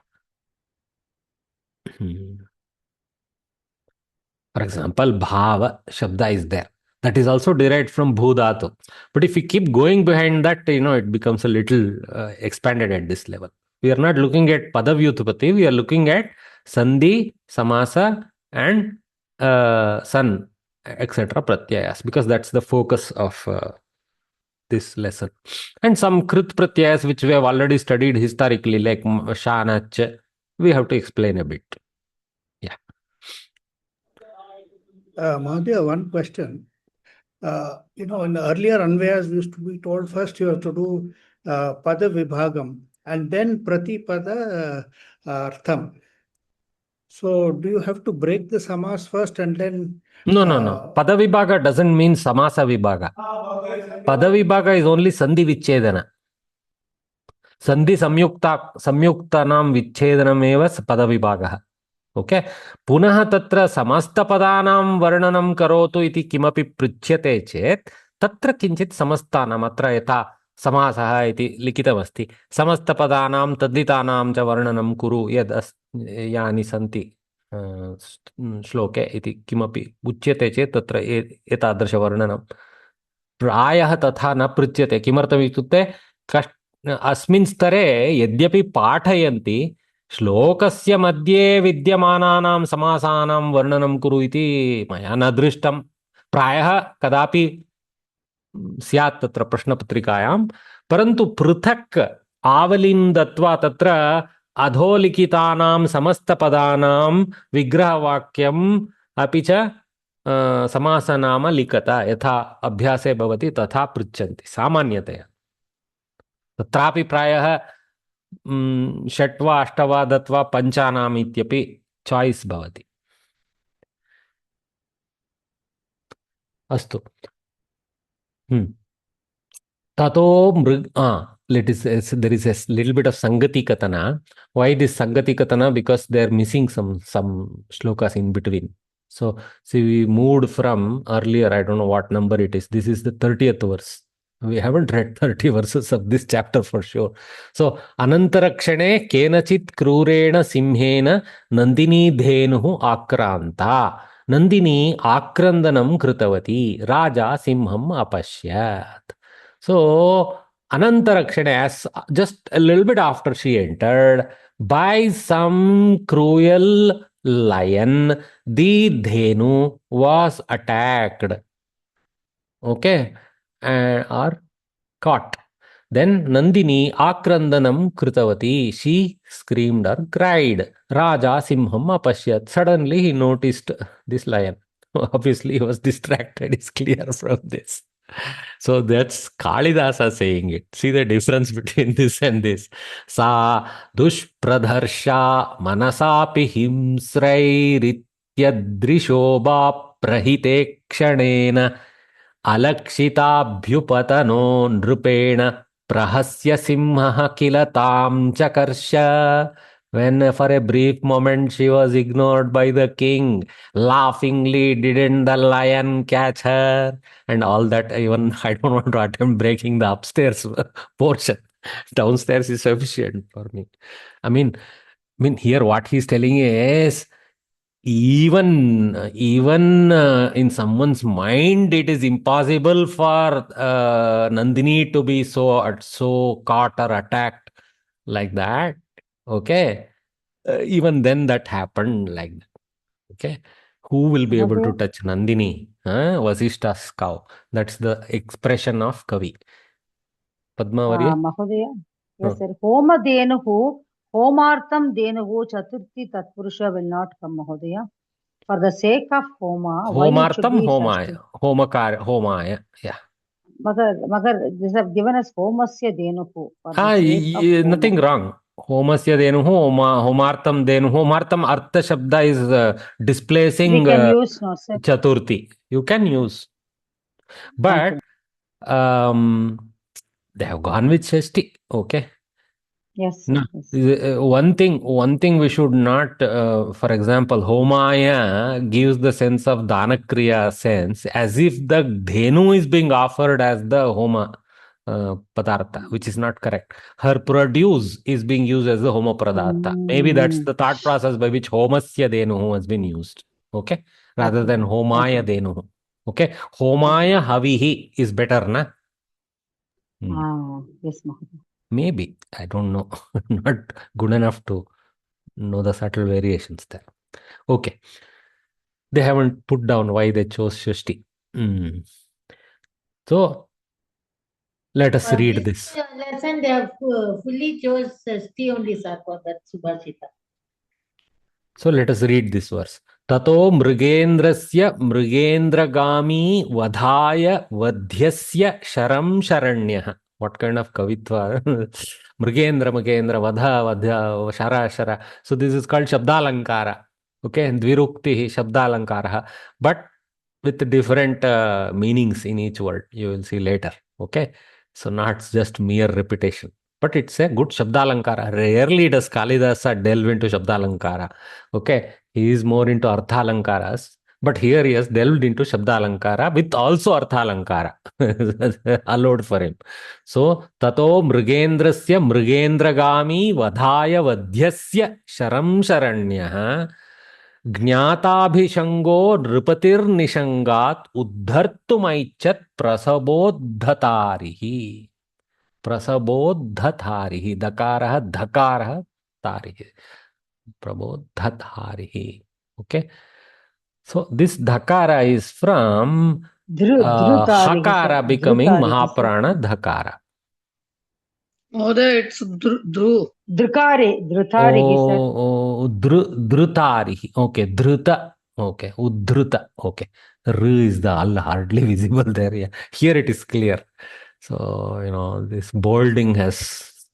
For example, bhava shabda is there. That is also derived from bhudatu. But if we keep going behind that, it becomes a little expanded at this level. We are not looking at padavyutpati, we are looking at sandhi, samasa, and san, etc. pratyayas, because that's the focus of this lesson. And some krit pratyayas which we have already studied historically, like shanach, we have to explain a bit. Yeah. Mahadev, one question. In the earlier Anvayas, we used to be told first you have to do Pada Vibhagam and then Pratipada Artham. So, do you have to break the samas first and then? No. Pada Vibhaga doesn't mean Samasa Vibhaga. Pada Vibhaga is only Sandhi Vichedana. Sandhi Samyuktanam Vichedanam eva Pada Vibhaga. Okay. Punah tatra samasta padanam varnanam karotu iti kimapi prithyate chet tatra kinchit samastanam atra yatha समासः इति लिखितमस्ति. समस्तपदानां तद्धितानां च वर्णनं कुरु यद् यानि सन्ति श्लोके इति किमपि उच्यते चेत् तत्र एतादृशवर्णनं प्रायः तथा न पृच्छ्यते. किमर्थम् इत्युक्ते अस्मिन् स्तरे यद्यपि पाठयन्ति श्लोकस्य मध्ये विद्यमानानां समासानां वर्णनं कुरु इति मया न दृष्टं. प्रायः कदापि स्यात् तत्र प्रश्नपत्रिकायां, परन्तु पृथक् आवलिं दत्वा तत्र अधोलिखितानां समस्तपदानां विग्रहवाक्यम् अपि च समासनाम लिखत यथा अभ्यासे भवति तथा पृच्छन्ति सामान्यतया. तत्रापि प्रायः 6 वा 8 वा दत्वा पञ्चानाम् इत्यपि चाय्स् भवति. अस्तु. Tato there is a little bit of Sangati Katana. Why this Sangati Katana? Because they are missing some shlokas in between. So, see, we moved from earlier, I don't know what number it is. This is the 30th verse. We haven't read 30 verses of this chapter for sure. So, Anantarakshane kenachit krurena simhena nandini dhenuhu akranta. Nandini akrandanam kritavati. Raja simham apashyat. So, Anantarakshane, as just a little bit after she entered, by some cruel lion, the Dhenu was attacked. Okay? Or caught. Then Nandini akrandanam kritavati. She screamed or cried. Raja simham apashyat. Suddenly he noticed this lion. Obviously he was distracted. It's clear from this. So that's Kalidasa saying it. See the difference between this and this. Sa dushpradharsha manasapi himsrairityadrishoba prahite kshanena alakshitabhyupatano nrupena prahasya simha kilatam chakarsha. When for a brief moment she was ignored by the king, laughingly didn't the lion catch her? And all that, even I don't want to attempt breaking the upstairs portion. Downstairs is sufficient for me. I mean, here what he's telling is, even in someone's mind, it is impossible for Nandini to be so caught or attacked like that. Okay, even then that happened like that. Okay, who will be able to touch Nandini? Vasishta's cow. That's the expression of Kavi. Padmavarya? Mahodaya, yes sir. Homa Denuhu, Homartham Denuhu, Chaturthi Tatpurusha will not come, Mahodaya. For the sake of Homa, Homartham Homaya. Homaya. Yeah. Magar, these have given us Homasya Denuhu. Nothing wrong. Homasya Denuhu, Homartham Denuhu. Homartham Artha Shabda is displacing we can use, no, sir. Chaturthi. You can use. But they have gone with Shashti. Okay. Yes. No. Yes. One thing we should not, for example, Homaya gives the sense of Danakriya sense as if the Dhenu is being offered as the Homa Padartha, which is not correct. Her produce is being used as the Homa Padartha. Maybe that's the thought process by which Homasya Dhenu has been used. Okay. rather than homaya denuhu. Okay, homaya havihi is better, na? Yes, Mahoday. Maybe, I don't know. Not good enough to know the subtle variations there. Okay, they haven't put down why they chose Shashti. So let us For read this this. lesson, they have fully chose Sti only, sir, for that Subhashita. So let us read this verse. Tato mrigendrasya mrigendragami vadhaya vadhyasya sharam sharanyah. What kind of kavitva? Mrigendra, Mrigendra, Vadha, Vadha, Shara, Shara. So this is called Shabdalankara. Okay, Dvirukti, Shabdalankara. But with different meanings in each word. You will see later. Okay, so not just mere repetition. But it's a good Shabdalankara. Rarely does Kalidasa delve into Shabdalankara. Okay, he is more into Arthalankaras. But here he has delved into Shabdalankara with also Arthalankara. Allowed for him. So, Tato Mrigendrasya Mrigendragami Vadhaya Vadhyasya Sharam Sharanyah Jnataabhishango Nripatir Nishangat Uddhartumaichat Prasabodhatarihi. Prasabodhatarihi. Dakarah Dhakarah Tarihi. Prabodhatarihi. Okay. So this dhakara is from Dhrutarihi, hakara sir. becoming Dhrutarihi, sir. mahaprana dhakara. Mahoday, it's Dhru. Dhrutarihi, sir. Oh, dhrutarihi. Okay, dhruta. Okay, uddhruta. Okay. R is the all hardly visible there. Yeah. Here it is clear. So, this bolding has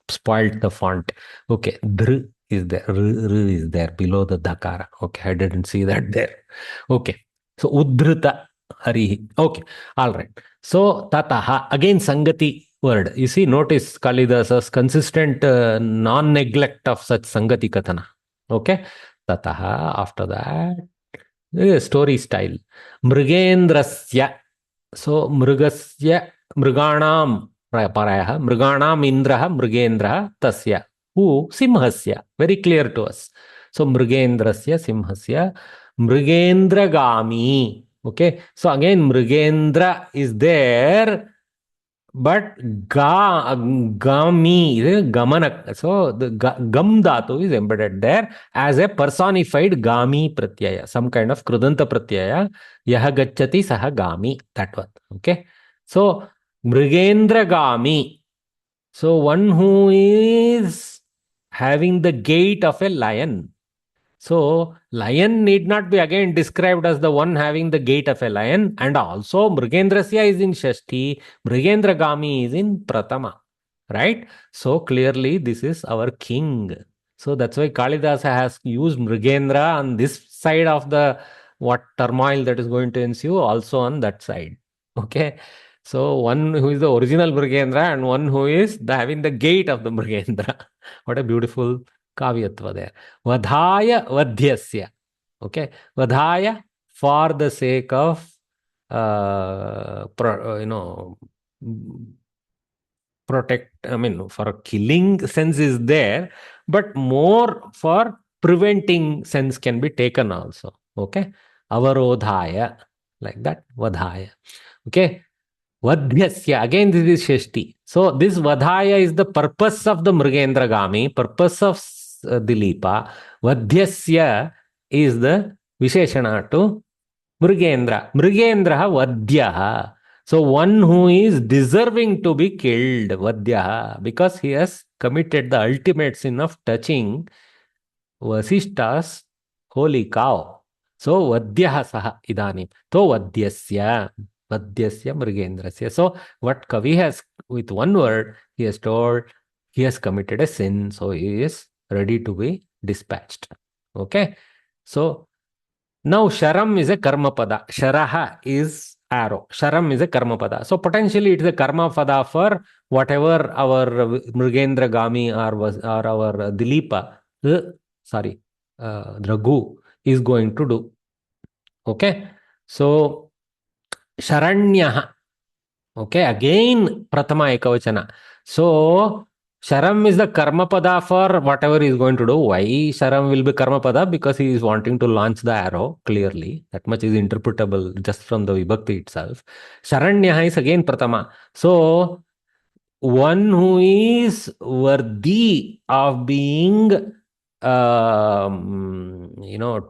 spoiled the font. Okay, dhr is there. R is there below the dhakara. Okay, I didn't see that there. Okay, so uddhruta harihi. Okay, all right. So, tataha, again Sangati word. You see, notice Kalidasa's consistent non-neglect of such Sangati Kathana. Okay, tataha, after that, story style. Mrigendrasya. So, mrigasya, mriganam, parayah, mriganam indraha, mrigendraha, tasya. Who? Simhasya. Very clear to us. So, mrigendrasya, simhasya, mrigendragami. Okay. So, again, mrigendra is there, but gami is gamana. So, the gam dhatu is embedded there as a personified gami pratyaya, some kind of krudanta pratyaya. Yaha gacchati saha gami. That one. Okay. So, mrigendra gami. So, one who is having the gait of a lion. So, lion need not be again described as the one having the gait of a lion, and also Mrigendrasya is in Shashti, Mrigendragami is in Pratama, right? So, clearly this is our king. So, that's why Kalidasa has used Mrigendra on this side of the what turmoil that is going to ensue, also on that side. Okay. So, one who is the original Mrigendra and one who is having the gait of the Mrigendra. What a beautiful kavyatva there. Vadhaya vadhyasya. Okay. Vadhaya for the sake of, protect, for killing sense is there, but more for preventing sense can be taken also. Okay. Avarodhaya. Like that. Vadhaya. Okay. Vadhyasya. Again, this is Shashti. So, this Vadhaya is the purpose of the Mrigendragami, purpose of Dilipa. Vadhyasya is the Visheshana to Mrigendra. Mrigendra Vadhyaha. So, one who is deserving to be killed, Vadhyaha, because he has committed the ultimate sin of touching Vasishta's holy cow. So, Vadhyaha saha idanim. So, Vadhyasya. Vadhyasya Mrigendrasya. So, what Kavi has, with one word, he has told he has committed a sin. So, he is ready to be dispatched. Okay. So, now Sharam is a karma pada. Sharaha is arrow. Sharam is a karma pada. So, potentially it is a karma pada for whatever our Mrigendra Gami or our Dilipa, Raghu is going to do. Okay. So, Sharanyaha. Okay, again Pratama Ekavachana. So, Sharam is the karma pada for whatever he is going to do. Why Sharam will be karma pada? Because he is wanting to launch the arrow, clearly. That much is interpretable just from the vibhakti itself. Sharanya is again pratama. So, one who is worthy of being,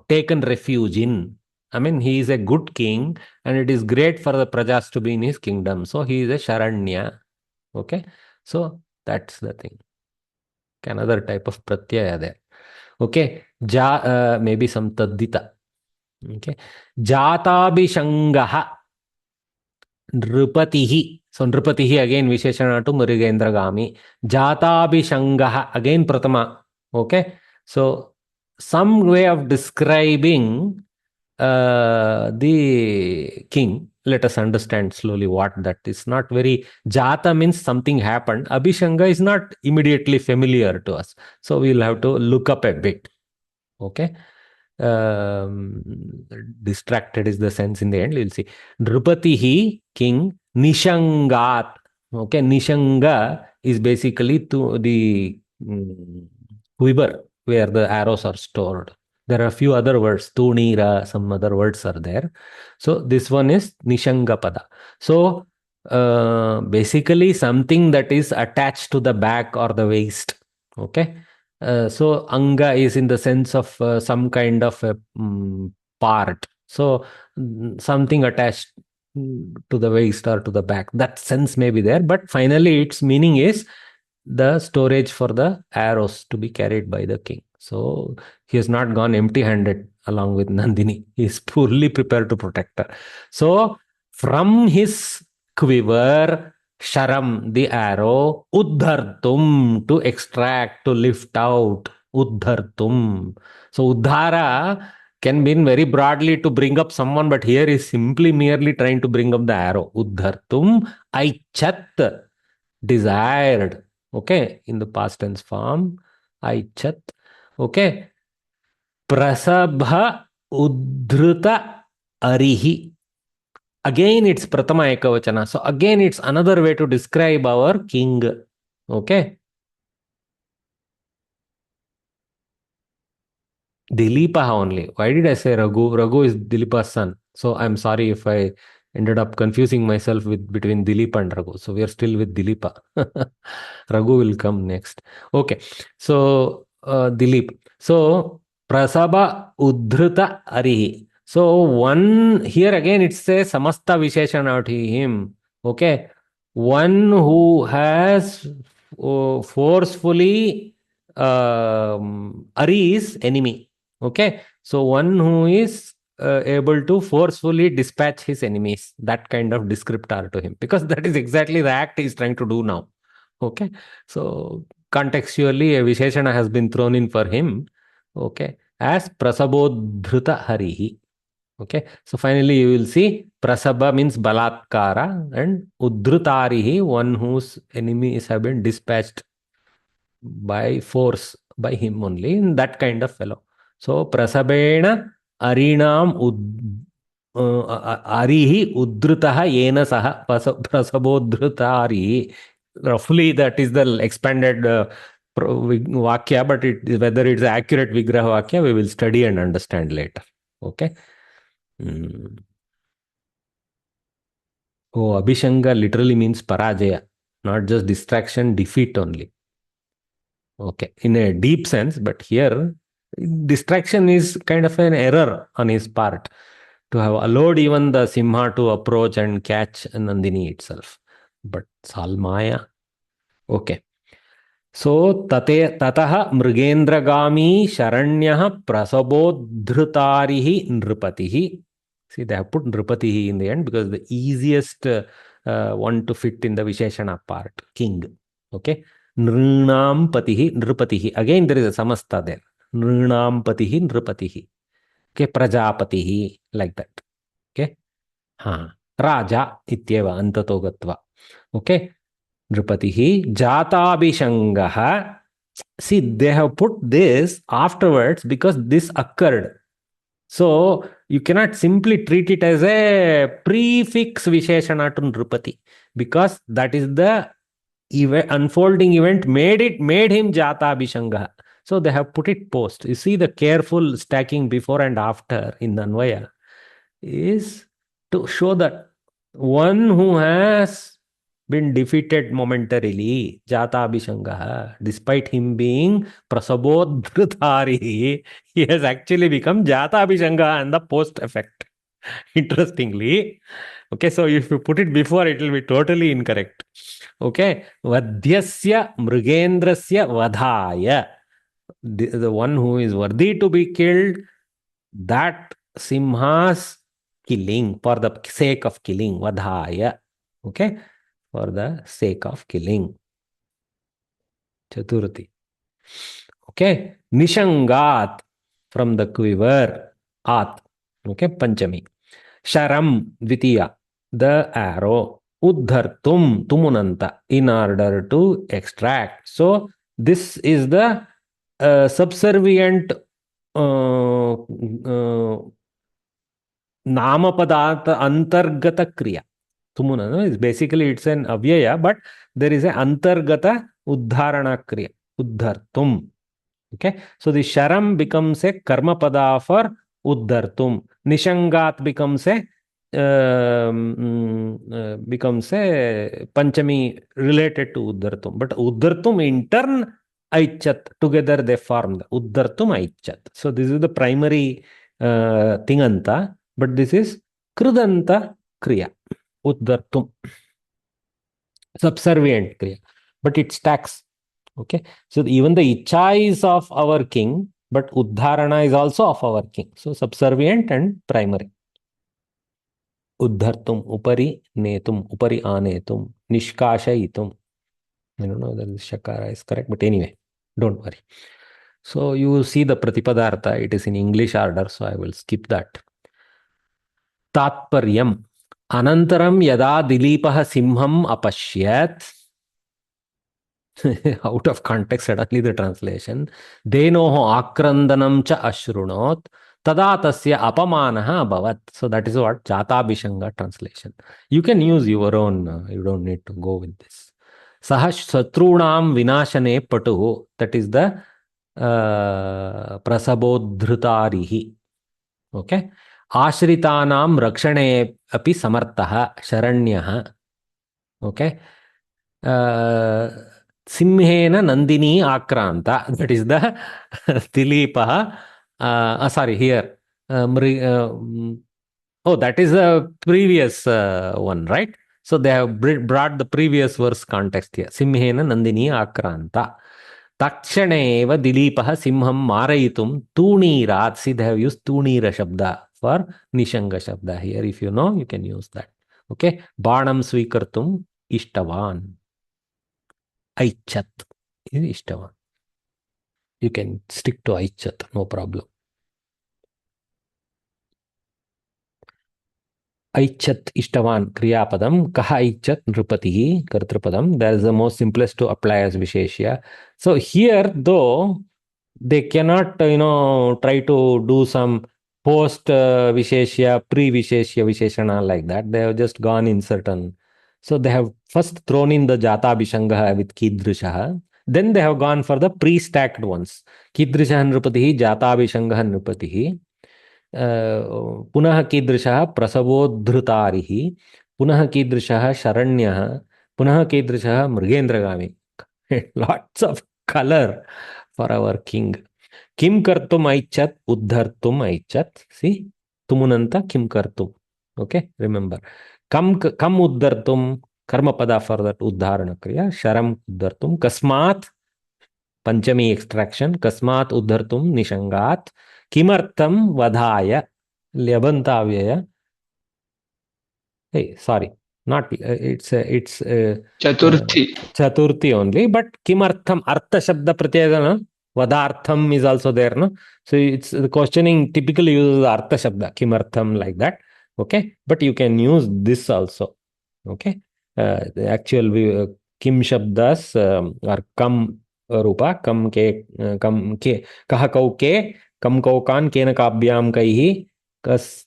taken refuge in. I mean, he is a good king and it is great for the prajas to be in his kingdom. So, he is a Sharanya. Okay. So, that's the thing. Another type of pratyaya there. Okay. Maybe some taddita. Okay. Jatabhishangaha nrupatihi. So nrupatihi again visheshana to mrigendragami. Jatabhishangaha again pratama. Okay. So some way of describing the king. Let us understand slowly what that is. Not very. Jata means something happened. Abhishanga is not immediately familiar to us. So we'll have to look up a bit. Okay. Distracted is the sense in the end. We'll see. Nrupatihi, king, Nishangat. Okay. Nishanga is basically to the quiver where the arrows are stored. There are a few other words, Tunira, some other words are there. So this one is Nishangapada. So basically something that is attached to the back or the waist. Okay. So Anga is in the sense of some kind of a part. So something attached to the waist or to the back. That sense may be there, but finally its meaning is the storage for the arrows to be carried by the king. So he has not gone empty-handed along with Nandini. He is fully prepared to protect her. So from his quiver, Sharam, the arrow, Uddhartum, to extract, to lift out, Uddhartum. So Uddhara can mean very broadly to bring up someone, but here is simply merely trying to bring up the arrow. Uddhartum, Aichat, desired. Okay, in the past tense form, Aichat. Okay. Prasabha Uddhrita Arihi. Again, it's Pratama Ekavachana. So again, it's another way to describe our king. Okay. Dilipa only. Why did I say Raghu? Raghu is Dilipa's son. So I'm sorry if I ended up confusing myself with between Dilip and Raghu. So we are still with Dilipa. Raghu will come next. Okay. So Dilip. So Prasabha Uddhrita Arihi. So one here again it says Samasta Visheshana to him. Okay. One who has forcefully Ari is enemy. Okay. So one who is able to forcefully dispatch his enemies. That kind of descriptor to him. Because that is exactly the act he is trying to do now. Okay. So contextually a Visheshana has been thrown in for him. Okay. As Prasabodhrita Harihi. Okay. So finally you will see Prasabha means Balatkara and Uddhrutarihi, one whose enemies have been dispatched by force by him only, in that kind of fellow. So Prasabena Arinam Arihi Uddhrutaha Yena Saha Prasabodhrutari. Roughly that is the expanded Vakya, but whether it's accurate Vigraha Vakya, we will study and understand later. Okay. Oh, Abhishanga literally means Parajaya, not just distraction, defeat only. Okay, in a deep sense, but here distraction is kind of an error on his part to have allowed even the Simha to approach and catch Nandini itself. But Salmaya. Okay. So tataha mrigendragami sharanyaha prasabodhrutarihi nripatihi. See, they have put nripatihi in the end because the easiest one to fit in the Visheshana part, king. Okay. Nrnam patihi nripatihi. Again, there is a samasta there. Nrnam patihi nripatihi. Okay. Prajapatihi, like that. Okay. Raja ityeva antato gatva. Okay. Nripatihi Jatabhishangaha. See, they have put this afterwards because this occurred. So you cannot simply treat it as a prefix Visheshana to Nripati because that is the unfolding event made him Jata Abhishanga. So they have put it post. You see the careful stacking before and after in the Anvaya is to show that one who has been defeated momentarily, Jata Abhishanga, despite him being Prasabodhrithari, he has actually become Jata Abhishanga and the post effect. Interestingly, okay, so if you put it before, it will be totally incorrect. Okay, Vadhyasya Mrigendrasya Vadhaya, the one who is worthy to be killed, that Simha's killing, for the sake of killing, Vadhaya. Okay, for the sake of killing. Chaturthi. Okay, Nishangat, from the quiver, At. Okay, Panchami. Sharam, Dvitiya, the arrow. Uddhartum, Tumunanta, in order to extract. So, this is the subservient Namapadata Antargata Kriya. Tumuna is basically, it's an avyaya, but there is an Antargata Uddharana Kriya. Uddhartum. Okay, so the Sharam becomes a Karma Pada for Uddhartum. Nishangat becomes a Panchami related to Uddhartum. But Uddhartum in turn, Aichat, together they form the Uddhartum Aichat. So this is the primary Tinganta, but this is Krudanta Kriya. Uddhartum. Subservient Kriya. But it stacks. Okay, so even the Icha is of our king, but Uddharana is also of our king. So subservient and primary. Uddhartum, Upari Netum, Upari Anetum, Nishkashayitum. I don't know whether this Shakara is correct, but anyway, don't worry. So you will see the Pratipadartha. It is in English order, so I will skip that. Tatparyam. Anantaram yada Dilipaha Simham apashyat. Out of context, suddenly the translation. Denoho akrandanam cha ashrunot tada tasya apamanaha abhavat. So that is what Jatabhishanga translation. You can use your own, you don't need to go with this. Sahash satrunam vinashane patuhu. That is the prasabodhrutarihi. Okay. Ashritanam rakshane api samartaha sharanyaha. Okay. Simhena Nandini Akranta. That is the Dilipaha. Sorry, here. That is the previous one, right? So they have brought the previous verse context here. Simhena Nandini Akranta. Takshaneva Dilipaha Simham Marayitum Tunirat. See, they have used Tunira Shabda for Nishanga Shabda here. If you know, you can use that. Okay. Banam Swikartum Ishtavan. Aichat is Ishtavan. You can stick to Aichat, no problem. Aichat Ishtavan Kriyapadam, Kaha Aichat Nrupatihi Kartrapadam. That is the most simplest to apply as Visheshya. So here, though, they cannot, try to do some post Visheshya, pre-Visheshya, Visheshana like that. They have just gone in certain. So they have first thrown in the Jata Abhishangaha with Kidrishaha. Then they have gone for the pre-stacked ones. Kidrishaha Nrupatihi, Jata Abhishangaha Nrupatihi. Punah Kidrishaha Prasabodhrutarihi. Punah Kidrishaha Sharanyaha. Punah Kidrishaha Mrigendragami. Lots of color for our king. Kim kartum aichat, uddhartum aichat. See, tumunanta kim kartum. Okay, remember. Kam uddhartum, karma pada for that uddharana kriya. Sharam uddhartum. Kasmat, panchami extraction. Kasmat uddhartum nishangat. Kimartham vadhaya. Lyabantavya. Hey, sorry. Not, it's Chaturthi. Chaturthi only, but kimartham artha shabda pratyayana. Vadartham is also there, no? So it's the questioning typically uses artha shabda, kimartham, like that. Okay, but you can use this also. Okay, the actual kim shabdas are kam rupa, kam ke, kaha kau ke, kam kau kan, kena kabhyam kaihi, kas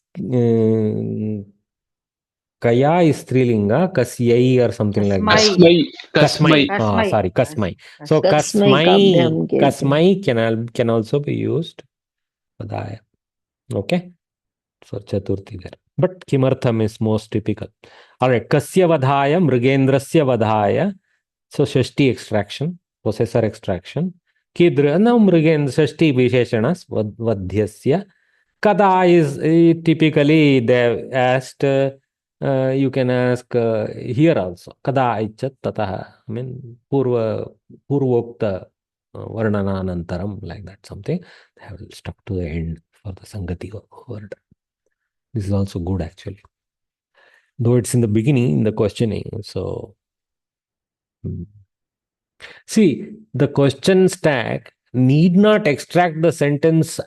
Kaya is strilinga, kasyai or something like that. Kasmai. Kasmai. Kasmai. Sorry, kasmai. So Kasmai kabhyam gete. kasmai can also be used. Vadaya. Okay. For Chaturthi there. But Kimartham is most typical. All right. Kasya vadhaya, mrigendrasya vadhaya. So Shashti extraction, possessor extraction. Kidra, now mrigendra, Shashti visheshanas, vadhyasya. Kada is typically they asked, you can ask here also. Kada ichat tataha. I mean, purvokta varnana anantaram, like that something. They have stuck to the end for the Sangati word. This is also good actually. Though it's in the beginning, in the questioning. So, see, the question stack need not extract the sentence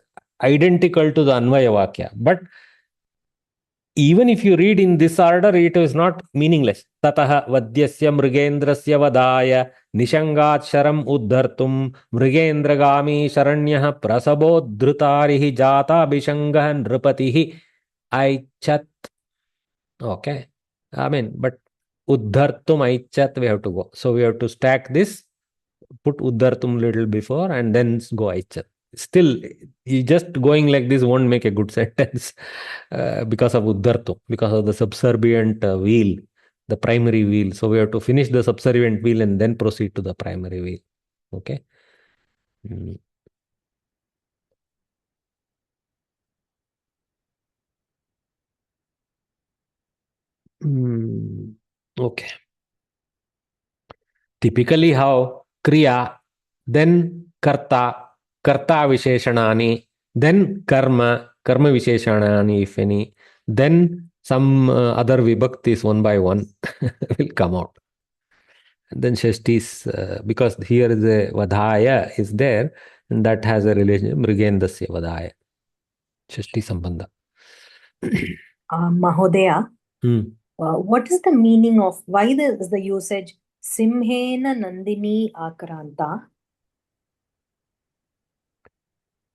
identical to the Anvaya Vakya. But even if you read in this order, it is not meaningless. Tataha vadyasya mrigendrasya vadaya nishangat sharam uddhartum mrigendragami sharanyah prasabodhrutarihi jata abhishangah nripatihi aichat. Okay. I mean, but uddhartum aichat we have to go. So we have to stack this, put uddhartum little before and then go aichat. Still, you just going like this won't make a good sentence because of uddhartum, because of the subservient wheel, the primary wheel. So we have to finish the subservient wheel and then proceed to the primary wheel. Okay. Okay. Typically how kriya, then karta, karta visheshanani, then karma, karma visheshanani if any, then some other vibhaktis one by one will come out. And then Shashtis, because here is a vadhaya is there, and that has a relation, mrigendasya vadhaya. Shashti sambandha. Mahodaya, what is the meaning of, why is the usage Simhena Nandini Akranta?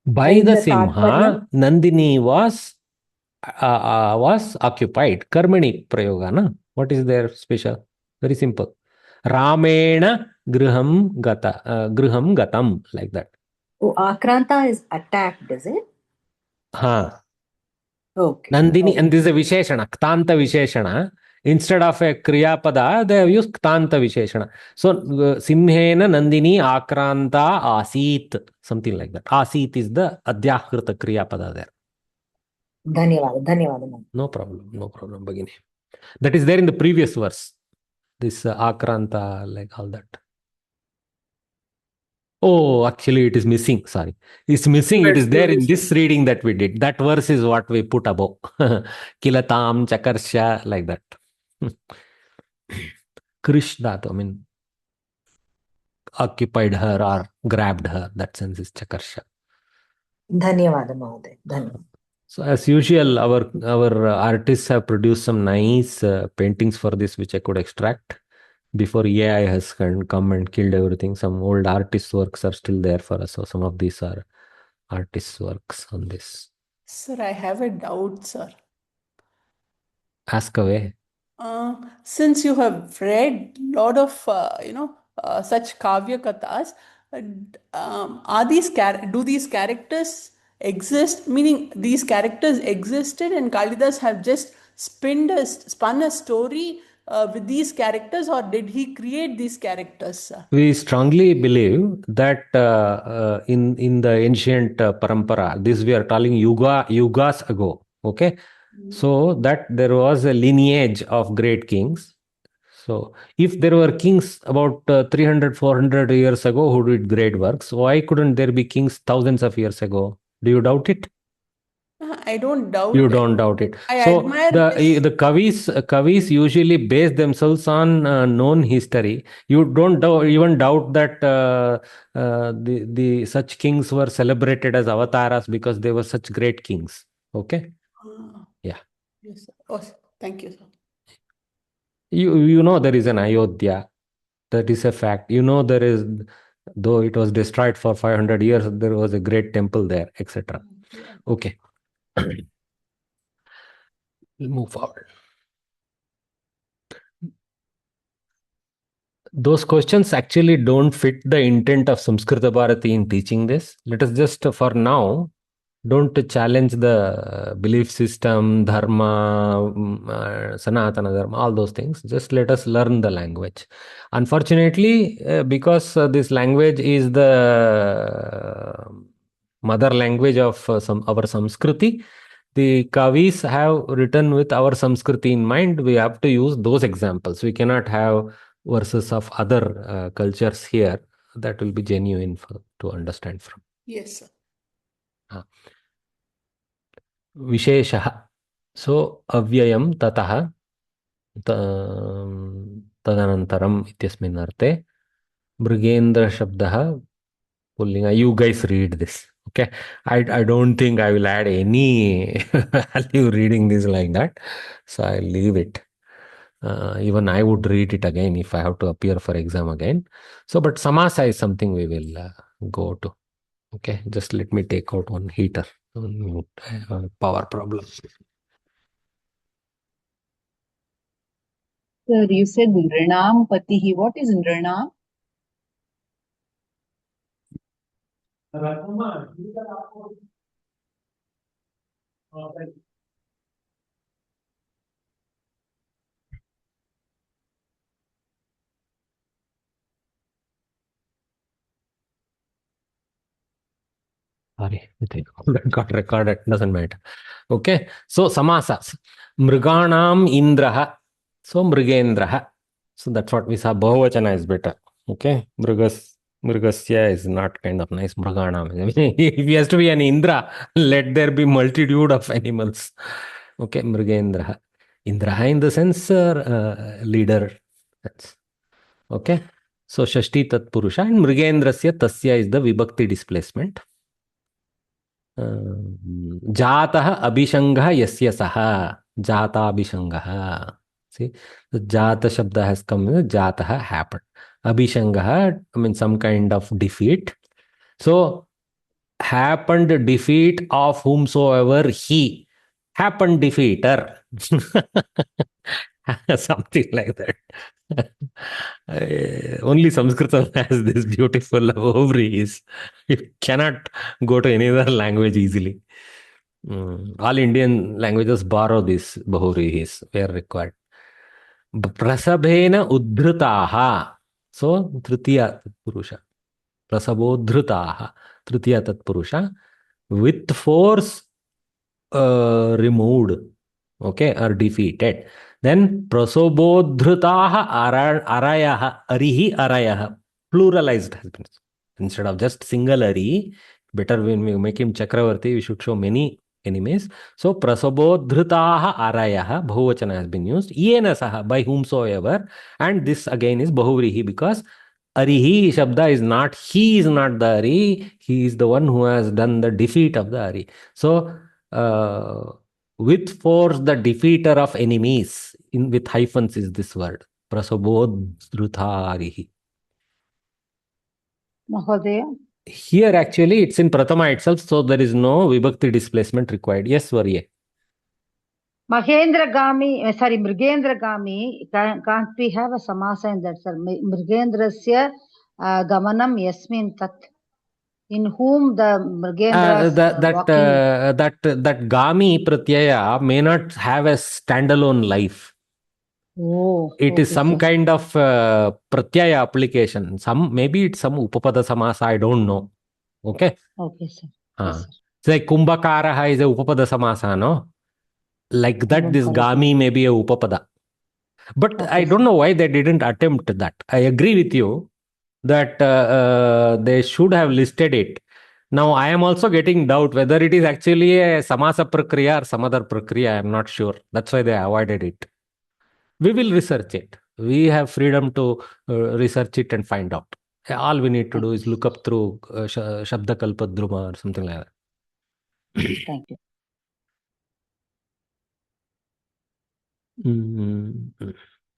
By the Simha, Nandini was occupied. Karmani prayoga, na? What is their special? Very simple. Ramena griham gatam, like that. Oh, Akranta is attacked, is it? Okay. Nandini, okay. and this is a Visheshana, Ktanta Visheshana. Instead of a Kriyapada, they have used Ktanta Visheshana. So, Simhena Nandini Akranta Asit, something like that. Asit is the Adhyakrita Kriyapada there. Dhanyavad. No problem, Bhagini. That is there in the previous verse. This Akranta, like all that. Oh, actually, it is missing. Sorry. It's missing. It is there in this reading that we did. That verse is what we put above. Kilatam, Chakarsha, like that. Krish, that, I mean, occupied her or grabbed her. That sense is Chakarsha. Dhanyavad, Mahoday. So, as usual, our artists have produced some nice paintings for this, which I could extract. Before AI has come and killed everything, some old artist works are still there for us. So some of these are artist works on this. Sir, I have a doubt, sir. Ask away. Since you have read a lot of, such kavya kathas, do these characters exist? Meaning these characters existed and Kalidas have just spun a story with these characters, or did he create these characters, sir? We strongly believe that in the ancient parampara, this we are telling yugas ago, okay? So that there was a lineage of great kings. So if there were kings about 300, 400 years ago who did great works, why couldn't there be kings thousands of years ago? Do you doubt it? I don't doubt You it. don't doubt it. I So admire the kavis usually base themselves on known history. You don't even doubt that the such kings were celebrated as avatars because they were such great kings. Okay. Yeah. Yes, sir. Oh, thank you, sir. You know there is an Ayodhya. That is a fact. You know there is, though it was destroyed for 500 years, there was a great temple there, etc. Okay. We'll move forward. Those questions actually don't fit the intent of Samskrita Bharati in teaching this. Let us just, for now, don't challenge the belief system, dharma, sanatana dharma, all those things. Just let us learn the language. Unfortunately, because this language is the mother language of our Samskriti, the Kavis have written with our Samskriti in mind. We have to use those examples. We cannot have verses of other cultures here. That will be genuine to understand from. Yes, sir. विशेषः सो अव्ययं ततः तदनन्तरम् इत्यस्मिन् अर्थे मृगेन्द्रशब्दः पुल्लिङ्ग. You guys read this, okay? I don't think I will add any value reading this like that, so I'll leave it. Even I would read it again if I have to appear for exam again. So, but samasa is something we will go to. Okay, just let me take out one heater. I have a power problem. Sir, you said Nrinam Patihi. What is Nrinam? Sorry, that got recorded, doesn't matter. Okay, so samasas. Mriganam indraha. So mrigendraha. So that's what we saw. Bahuvachana is better. Okay, mrigasya is not kind of nice. Mriganam. If he has to be an Indra, let there be multitude of animals. Okay, mrigendraha. Indraha in the sense leader. That's okay. So Shashti Tat Purusha and Mrigendrasya Tasya is the Vibhakti displacement. जातः अभिषंगः यस्य सः जाताभिषंगः. See, the jata shabda has come, jataha happened. Abhishangaha, I mean some kind of defeat. So happened defeat of whomsoever he. Happened defeater. Something like that. Only Sanskrit has this beautiful ovaries. You cannot go to any other language easily. All Indian languages borrow this bahurihis where required. Prasabhena udhritaha. So, tritiya tatpurusha. Prasabodhritaha. Tritiya tatpurusha. With force removed. Okay, or defeated. Then prasobodhritaha arayaha. Arihi arayaha. Pluralized has been. Instead of just single ari, better when we make him Chakravarti, we should show many enemies. So prasobodhritaha arayaha, bahuvachana has been used. Yena saha, by whomsoever. And this again is bahuvrihi because arihi shabda is not, he is not the ari, he is the one who has done the defeat of the ari. So with force the defeater of enemies, in with hyphens is this word. Prasobodhrutarihi. Mahodaya. Here actually it's in Prathama itself, so there is no Vibhakti displacement required. Yes, Varye. Mrigendra Gami, can't we have a samasa in that, sir? Mrigendrasya gamanam yasmin tat. In whom the Mrigendra that Gami Pratyaya may not have a standalone life. Oh, it is some kind of Pratyaya application. Maybe it's some Upapada Samasa, I don't know. Okay? Okay, sir. Yes, sir. It's like Kumbhakaraha is a Upapada Samasa, no? Like that, this Gami may be a Upapada. But I don't know why they didn't attempt that. I agree with you that they should have listed it. Now, I am also getting doubt whether it is actually a Samasa Prakriya or some other Prakriya. I am not sure. That's why they avoided it. We will research it. We have freedom to research it and find out. All we need to do is look up through Shabda Kalpadruma or something like that. Thank you.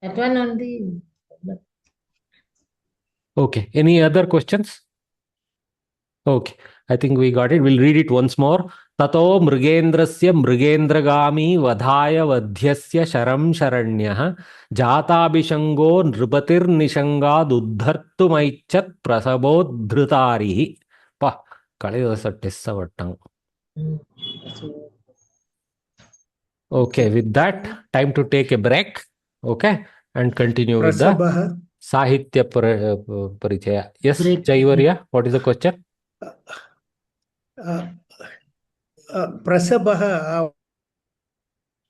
That one only. Okay. Any other questions? Okay. I think we got it. We'll read it once more. Tato mrigendrasya mrigendragami vadhaya vadhyasya sharam sharanyah jatabhishango nripatir nishangad uddhartumaichat prasabodhrutarihi. Pa, kalidasa tessa vattam. Okay, with that, time to take a break. Okay, and continue with the Prasabha. Sahitya Parichaya. Yes, Break. Jaivarya, what is the question? Prasabha.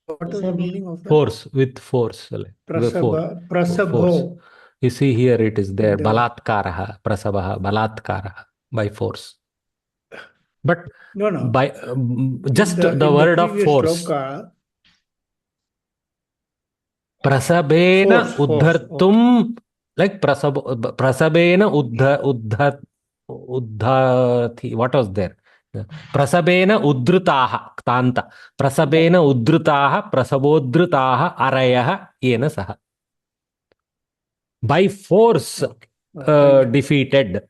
What is the meaning of that? Force, with force. Prasabha. Force. Prasabho. You see here it is there. The- Balatkaraha, Prasabaha, Balatkaraha, by force. But No. by just in the word of previous force. shloka, Prasabena force, uddhartum, like prasabena uddhati. What was there? Prasabena uddrutaha, ktanta. Prasabena uddrutaha, prasabodrutaha, arayaha, yena saha. By force, defeated,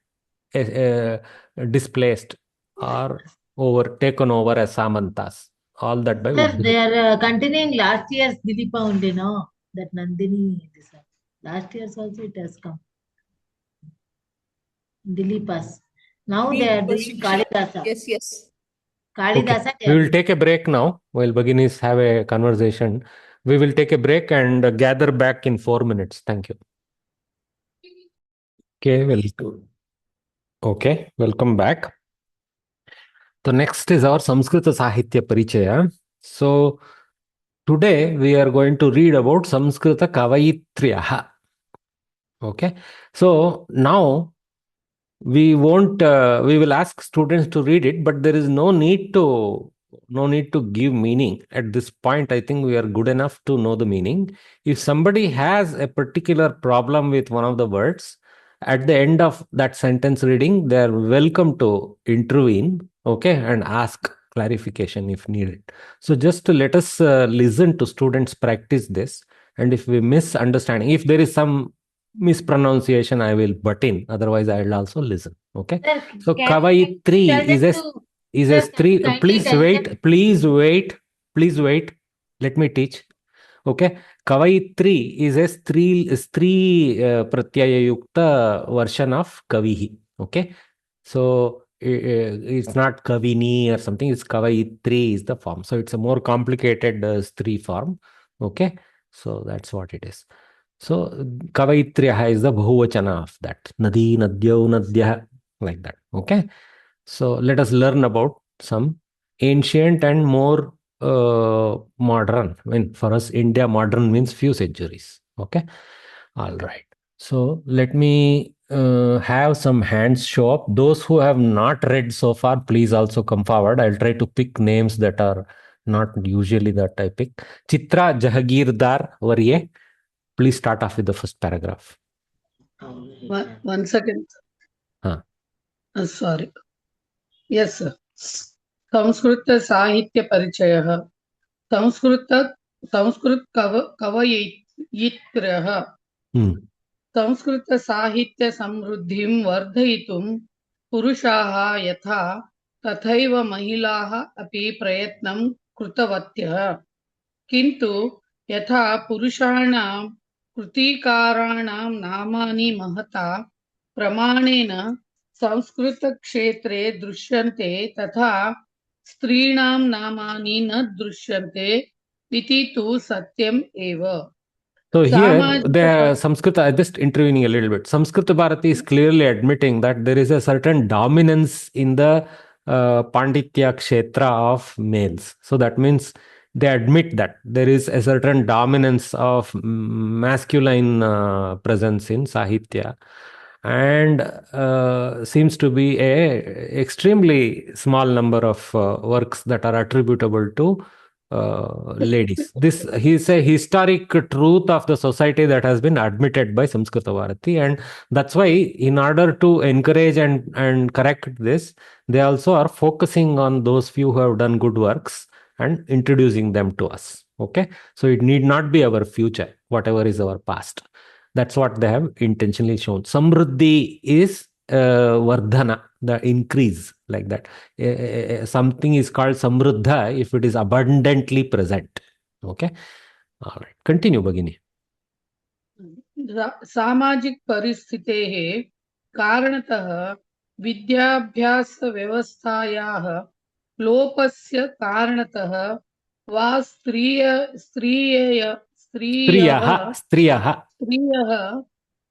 displaced, or taken over as Samantas. All that by Sir, they are continuing last year's Dilipa only, no? That Nandini, this one. Last year's also it has come. Dilipas. Now they are doing Kalidasa. Yes. Kalidasa. Okay. We will take a break now while Bhaginis have a conversation. We will take a break and gather back in 4 minutes. Thank you. Okay, welcome back. So next is our Samskrita Sahitya Parichaya. So today we are going to read about Samskrita Kavaitriyaha. Okay. So now we will ask students to read it, but there is no need to give meaning at this point. I think we are good enough to know the meaning. If somebody has a particular problem with one of the words, at the end of that sentence reading, they are welcome to intervene, okay, and ask clarification if needed. So just to let us listen to students practice this, and if we misunderstanding, if there is some mispronunciation, I will butt in. Otherwise, I will also listen. Okay. Sir, So Kavaitri is a three. Please wait. Let me teach. Okay. Kavaitri is a three pratyaya yukta version of Kavihi. Okay. So it's not Kavini or something. It's Kavaitri is the form. So it's a more complicated three form. Okay. So that's what it is. So Kavaitriyaha is the Bahuvachana of that. Nadi, Nadyau, Nadyah, like that. Okay. So let us learn about some ancient and more modern. I mean, for us, India modern means few centuries. Okay. All right. So let me have some hands show up. Those who have not read so far, please also come forward. I'll try to pick names that are not usually that I pick. Chitra Jahagirdar Varye. Please start off with the first paragraph. One second. Sorry. Yes, sir. Samskrita Sahitya Parichayah. Samskrut Kavayitrah. Samskrita Sahitya Samruddhim Vardhayitum Purushaha Yatha Tathaiva Mahilaha Api Prayatnam Krutavatya. Kintu Yatha Purushanam Krutikaranam Namani Mahata Pramanena Samskrita Kshetre Drushyante Tatha Strinam Namani Na Drushyante Iti tu Satyam Eva. So here, the Samskrita, just intervening a little bit. Samskrita Bharati is clearly admitting that there is a certain dominance in the Panditya Kshetra of males. So that means they admit that there is a certain dominance of masculine presence in Sahitya, and seems to be a extremely small number of works that are attributable to ladies. This is a historic truth of the society that has been admitted by Samskrita Bharati, and that's why in order to encourage and correct this, they also are focusing on those few who have done good works and introducing them to us. Okay, so it need not be our future, whatever is our past. That's what they have intentionally shown. Samruddhi is Vardhana, the increase. like that. Something is called samruddha if it is abundantly present. Okay. All right. Continue, Bhagini. सामाजिक परिस्थितेः कारणतः विद्याभ्यासव्यवस्थायाः लोपस्य कारणतः वा स्त्रियः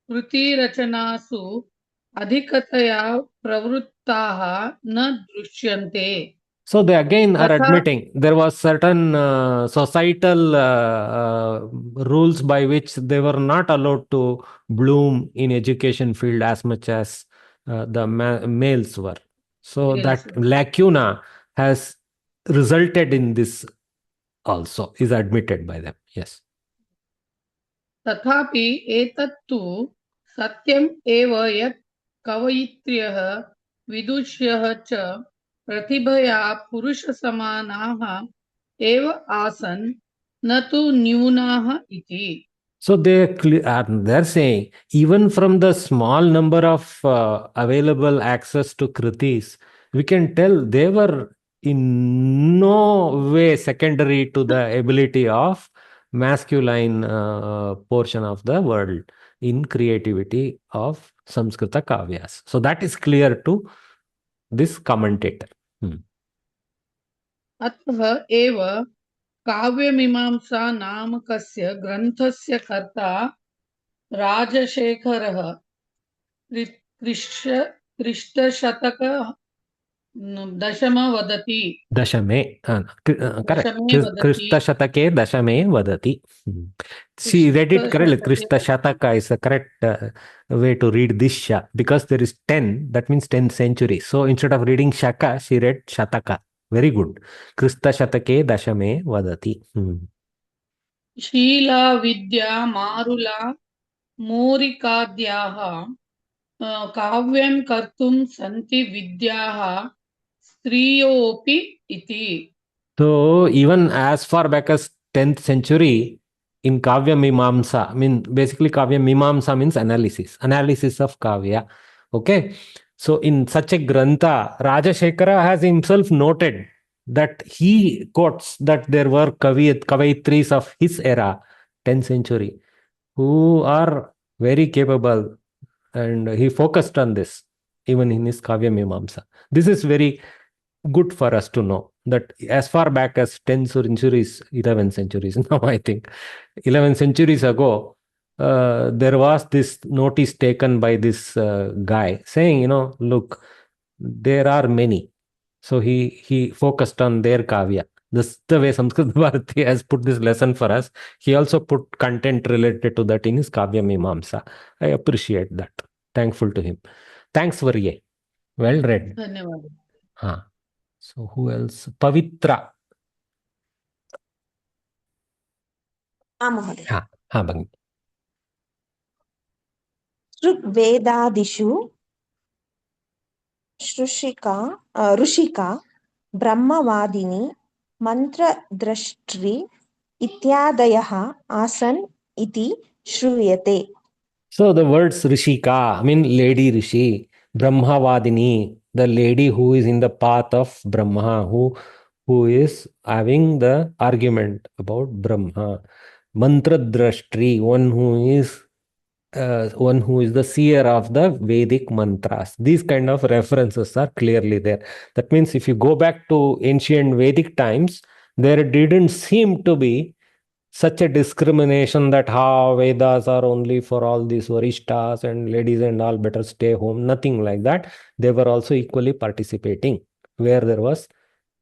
कृतिरचनासु अधिकतया प्रवृत्ताः न दृश्यन्ते. So they again are तथा admitting there was certain societal rules by which they were not allowed to bloom in education field as much as the males were. So that lacuna has resulted in this also, is admitted by them. Yes. तथापि एतत्तु सत्यम् एव यत् कवयित्र्यः विदुष्यः च प्रतिभया पुरुषसमानाः एव आसन् न तु न्यूनाः इति. So they're saying even from the small number of available access to kritis, we can tell they were in no way secondary to the ability of masculine portion of the world in creativity of Samskrita kavyas. So that is clear to this commentator. अतः एव काव्यमीमांसा नामकस्य ग्रन्थस्य कर्ता राजशेखरः क्रिष्टशतक दशम वदति. Dashame, correct. Krista Shatake Dashame Vadati. She read it correctly. Krista Shataka is the correct way to read this Sha, because there is 10, that means 10th century. So instead of reading Shaka, she read Shataka. Very good. Krista Shatake Dashame Vadati. Sheila विद्या मारुला मोरिकाद्याः काव्यं कर्तुं सन्ति विद्याः स्त्रियोऽपि इति. So even as far back as 10th century, in Kavya Mimamsa, I mean basically Kavya Mimamsa means analysis of Kavya. Okay. So in such a Grantha, Rajashekara has himself noted that he quotes that there were Kavaitris of his era, 10th century, who are very capable, and he focused on this even in his Kavya Mimamsa. This is very good for us to know that as far back as 10 centuries, 11 centuries now, I think 11 centuries ago, there was this notice taken by this guy saying, look, there are many. So he focused on their kavya. This is the way Samskrita Bharati has put this lesson for us. He also put content related to that in his Kavya Mimamsa. I appreciate that. Thankful to him. Thanks, Varye. Well read. धन्यवाद. So who else? Pavitra. Bhagini. ऋग्वेदादिषु Rishika ब्रह्मवादिनी मन्त्रद्रष्टृ इत्यादयः आसन् इति श्रूयते. So the words Rishika, I mean lady Rishi, Brahmavadini, the lady who is in the path of Brahma, who is having the argument about Brahma. Mantradrashtri, one who is the seer of the Vedic mantras. These kind of references are clearly there. That means if you go back to ancient Vedic times, there didn't seem to be such a discrimination that Vedas are only for all these varishtas and ladies and all better stay home. Nothing like that. They were also equally participating where there was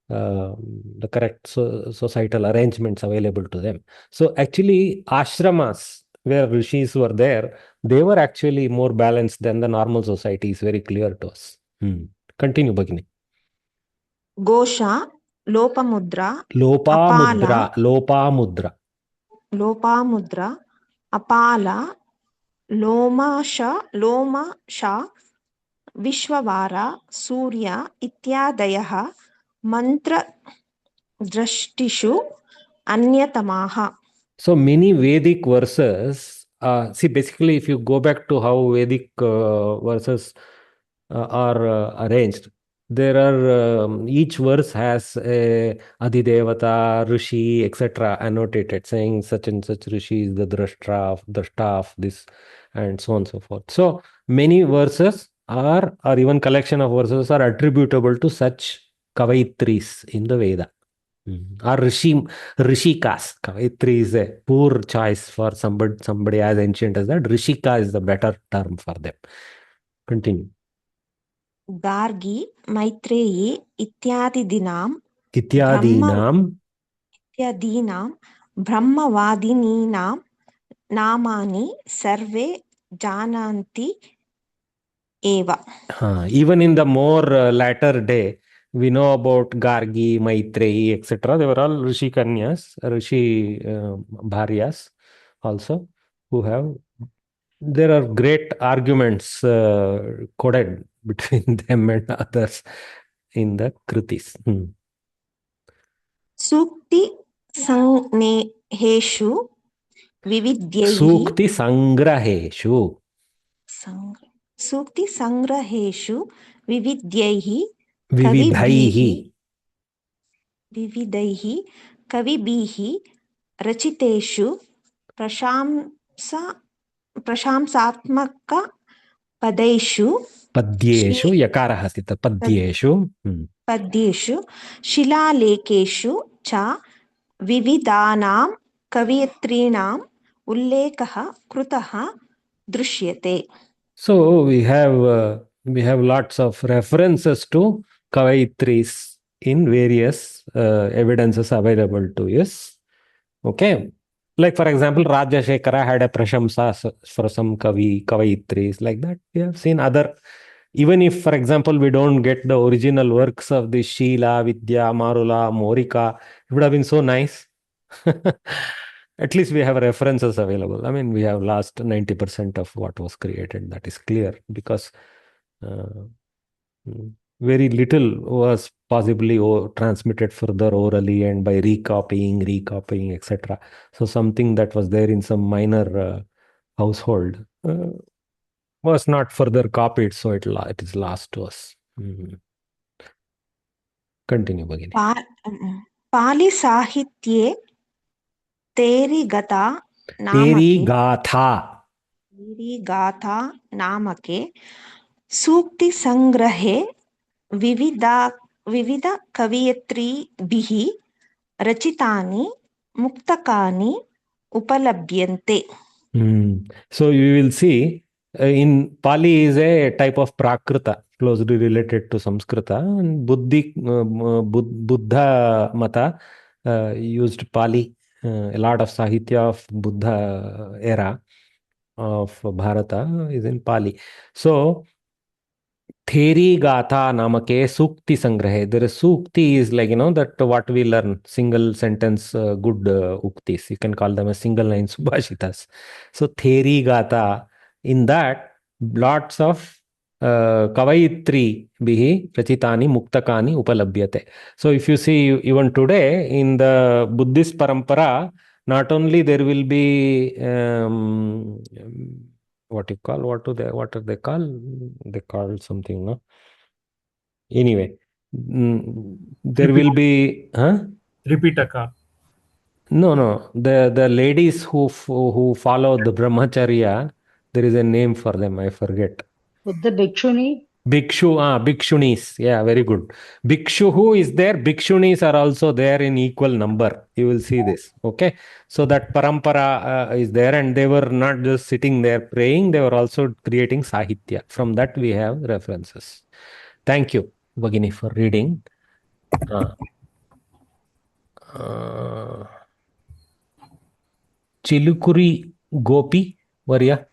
the correct societal arrangements available to them. So actually ashramas where rishis were there, they were actually more balanced than the normal society, is very clear to us. Continue, Bhagini. Gosha, Lopamudra, Lopamudra, Apala, Lomasha, Vishwavara, Surya, Ityadayaha, Mantra Drashtishu, Anyatamaha. So many Vedic verses, see basically if you go back to how Vedic verses are arranged, There are each verse has a Adhidevata, Rishi, etc. annotated, saying such and such Rishi is the drashta of this, and so on and so forth. So many verses are, or even collection of verses are attributable to such Kavaitris in the Veda. Or Rishikas. Kavitri is a poor choice for somebody as ancient as that. Rishika is the better term for them. Continue. Gargi Maitreyi इत्यादीनां ब्रह्मवादिनीनां नामानि सर्वे जानन्ति एव. Even in the more latter day, we know about Gargi, Maitreyi, etc. They were all Rishi Kanyas, Rishi Bharyas also, who have. There are great arguments coded between them and others in the Kritis. सूक्ति संग्रहेषु विविध्यैः Sukti Sangraheshu. सूक्ति संग्रहेषु विविध्यैः विविधैः कविभिः रचितेषु प्रशंसात्मक पद्येषु यकारः अस्ति तत् पद्येषु शिलालेखेषु च विविधानां कवयित्रीणाम् उल्लेखः कृतः दृश्यते. So we have lots of references to Kavaitris in various evidences available to us. Okay. Like for example, Raja Shekhara had a prashamsa for some Kavaitris like that. We have seen other, even if for example we don't get the original works of the Sheela, Vidya, Marula, Morika, it would have been so nice. At least we have references available. I mean, we have lost 90% of what was created. That is clear because very little was possibly transmitted further orally and by recopying, etc. So something that was there in some minor household was not further copied, so it is lost to us. Continue, Bhagini. Pali Sahitye तेरी गाथा नामके सूक्ति संग्रहे विविध कवयित्रीभिः रचितानि मुक्तकानि उपलभ्यन्ते. So you will see in Pali is a type of Prakrita closely related to Samskrita, and Buddha Mata used Pali. A lot of Sahitya of Buddha era of Bharata is in Pali. So Theri Gatha Namake Sukti Sangrahe. There is Sukti is like, that what we learn, single sentence good uktis. You can call them a single line Subhashitas. So Theri Gatha, in that lots of Kavaitri bihi rachitani muktakani upalabhyate. So if you see even today in the Buddhist parampara, not only there will be what are they call? They call something, no? Anyway, there will be Tripitaka. No. The ladies who follow the brahmacharya, there is a name for them. I forget. The Bhikshuni. Bhikshunis. Yeah, very good. Bhikshu who is there, Bhikshunis are also there in equal number. You will see this. Okay. So that parampara is there, and they were not just sitting there praying, they were also creating sahitya. From that we have references. Thank you, Bhagini, for reading. Chilukuri Gopi Varya.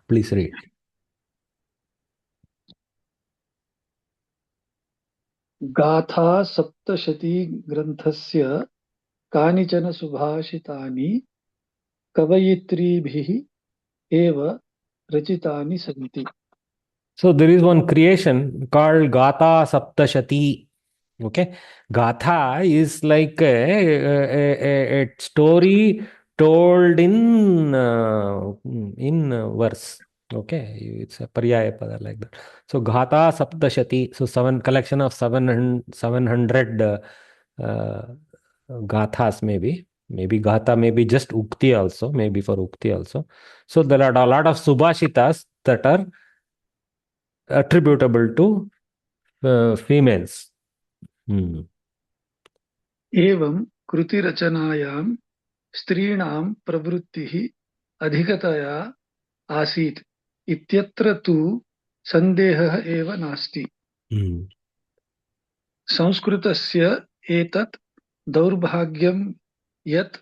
Please read. गाथा सप्तशती ग्रन्थस्य कानिचन सुभाषितानि कवयित्रीभिः एव रचितानि सन्ति. So there is one creation called Gatha Saptashati. Okay, Gatha is like a story told in verse, Okay, it's a paryaya pada like that. So ghata saptashati, so collection of 700 gathas maybe. Maybe gatha, maybe just ukti also, maybe for ukti also. So there are a lot of subhashitas that are attributable to females. एवं कृतिरचनायां स्त्रीणां प्रवृत्तिः अधिकतया आसीत् इत्यत्र तु सन्देहः एव नास्ति। संस्कृतस्य एतत् दौर्भाग्यं यत्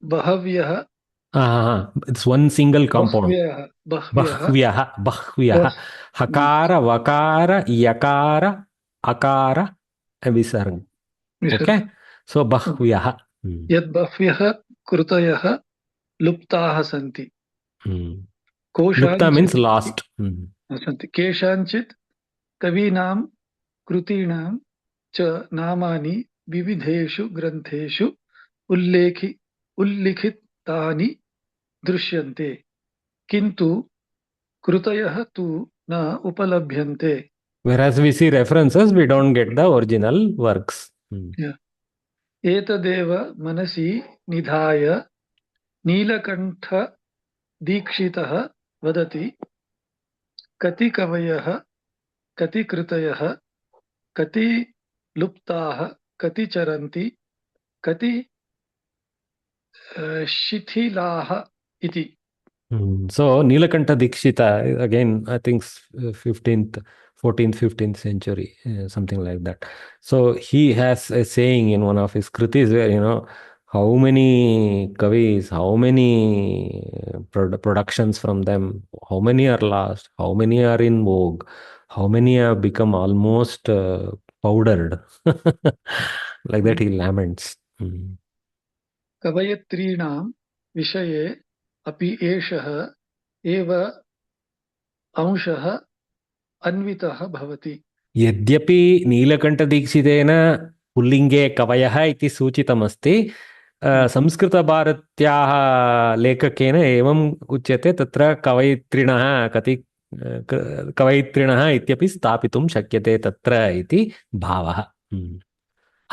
बहव्यः It's one single compound. Bahvyah. Hakara, vakara, yakara, akara, and visarga. Okay? So bahvyah. यद् बह्व्यः कृतयः लुप्ताः सन्ति। Lupta means lost. सन्ति केषाञ्चित् कवीनां कृतीनां च नामानि विविधेषु ग्रन्थेषु उल्लिखितानि दृश्यन्ते किन्तु कृतयः तु न उपलभ्यन्ते। Whereas we see references, we don't get the original works. एतदेव मनसि निधाय नीलकण्ठदीक्षितः वदति कति कवयः कति कृतयः कति लुप्ताः कति चरन्ति कति शिथिलाः इति। So Nilakanta Dikshita, again, I think 15th, 14th, 15th century, something like that. So he has a saying in one of his kritis where, how many kavis, how many productions from them, how many are lost, how many are in vogue, how many have become almost powdered. Like that he laments. कवयत्रीणां विषये अपि एषः एव अंशः अन्वितः भवति। यद्यपि नीलकण्ठदीक्षितेन पुल्लिङ्गे कवयः इति सूचितमस्ति, संस्कृतभारत्याः लेखकेन एवम् उच्यते तत्र कवयित्रिणः इत्यपि स्थापितुं शक्यते तत्र इति भावः।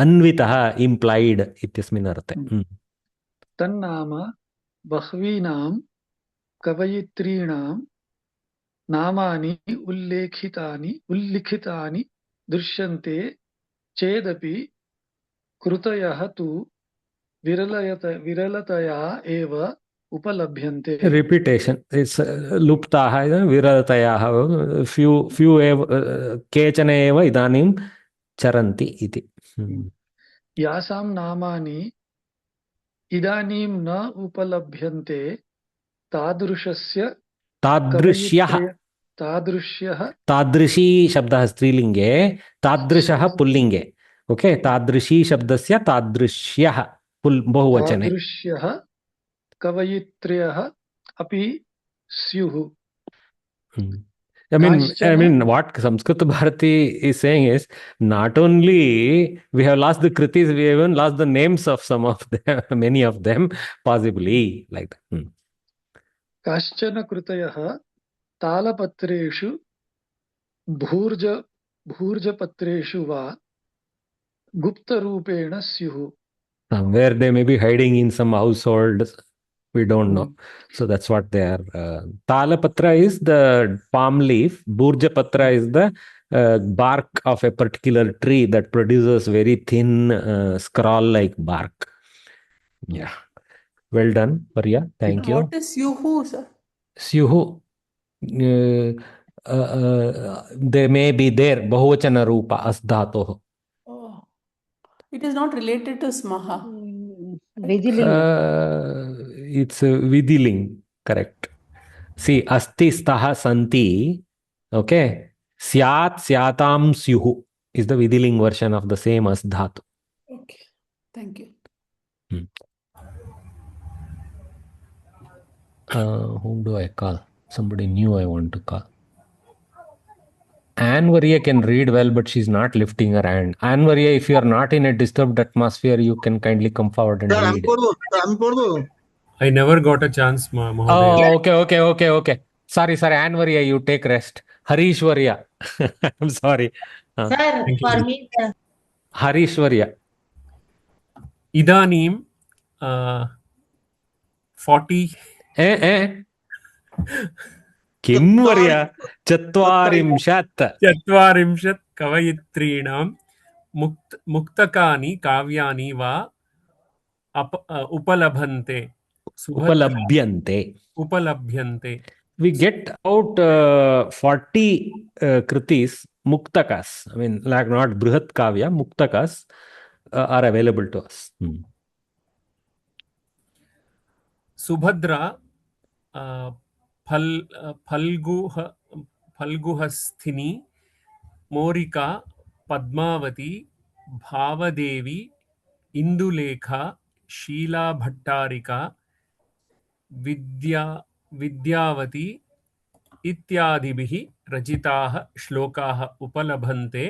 अन्वितः इम्प्लाइड इत्यस्मिन् अर्थे। तन्नाम बह्वीनां कवयित्रीणां नामानि उल्लिखितानि दृश्यन्ते चेदपि कृतयः तु विरलतया एव उपलभ्यन्ते। रिपीटेशन इट्स लुप्ताः विरलतयाः फ्यू एव केचन एव इदानीं चरन्ति इति। यासां नामानि इदानीं न उपलभ्यन्ते तादृशी शब्दः स्त्रीलिङ्गे, तादृशः पुल्लिङ्गे। ओके, तादृशी शब्दस्य तादृश्यः बहुवचने। तादृश्यः कवयित्र्यः अपि स्युः। I mean, what Samskrita Bharati is saying is, not only we have lost the kritis, we have even lost the names of some of them, many of them, possibly like that. काश्चन कृतयः तालपत्रेषु भूर्जपत्रेषु वा गुप्तरूपेण स्युः। Somewhere they may be hiding in some household. We don't know. So that's what they are. Talapatra is the palm leaf. Burjapatra is the bark of a particular tree that produces very thin scroll-like bark. Yeah. Well done, Parya. Thank you. What is Syuhu, sir? Syuhu. They may be there. Bahuvachana rupa asdhatoh. Oh. It is not related to Smaha. It's Vidiling, correct. See, asti staha santi, okay. Syat syatam syuhu is the Vidiling version of the same as dhatu. Okay, thank you. Whom do I call? Somebody new I want to call. Anvaria can read well, but she's not lifting her hand. Anvaria, if you are not in a disturbed atmosphere, you can kindly come forward and read. I never got a chance, Mahodaya. Oh, okay. Sorry, Anvarya, you take rest. Harishwarya. I'm sorry. Sir, for me, Harishwarya. इदानीं 40 किं वर्य 40 कवयित्रीणां मुक्तकानि काव्यानि वा उपलभन्ते उपलभ्यन्ते. We get out 40 kritis, muktakas. I mean, like not Brihat Kavya, muktakas are available to us. Subhadra फल्गुहस्थिनी मोरिका Padmavati भावदेवी Indulekha Sheila Bhattarika Vidyavati इत्यादिभिः रचिताः श्लोकाः उपलभ्यन्ते.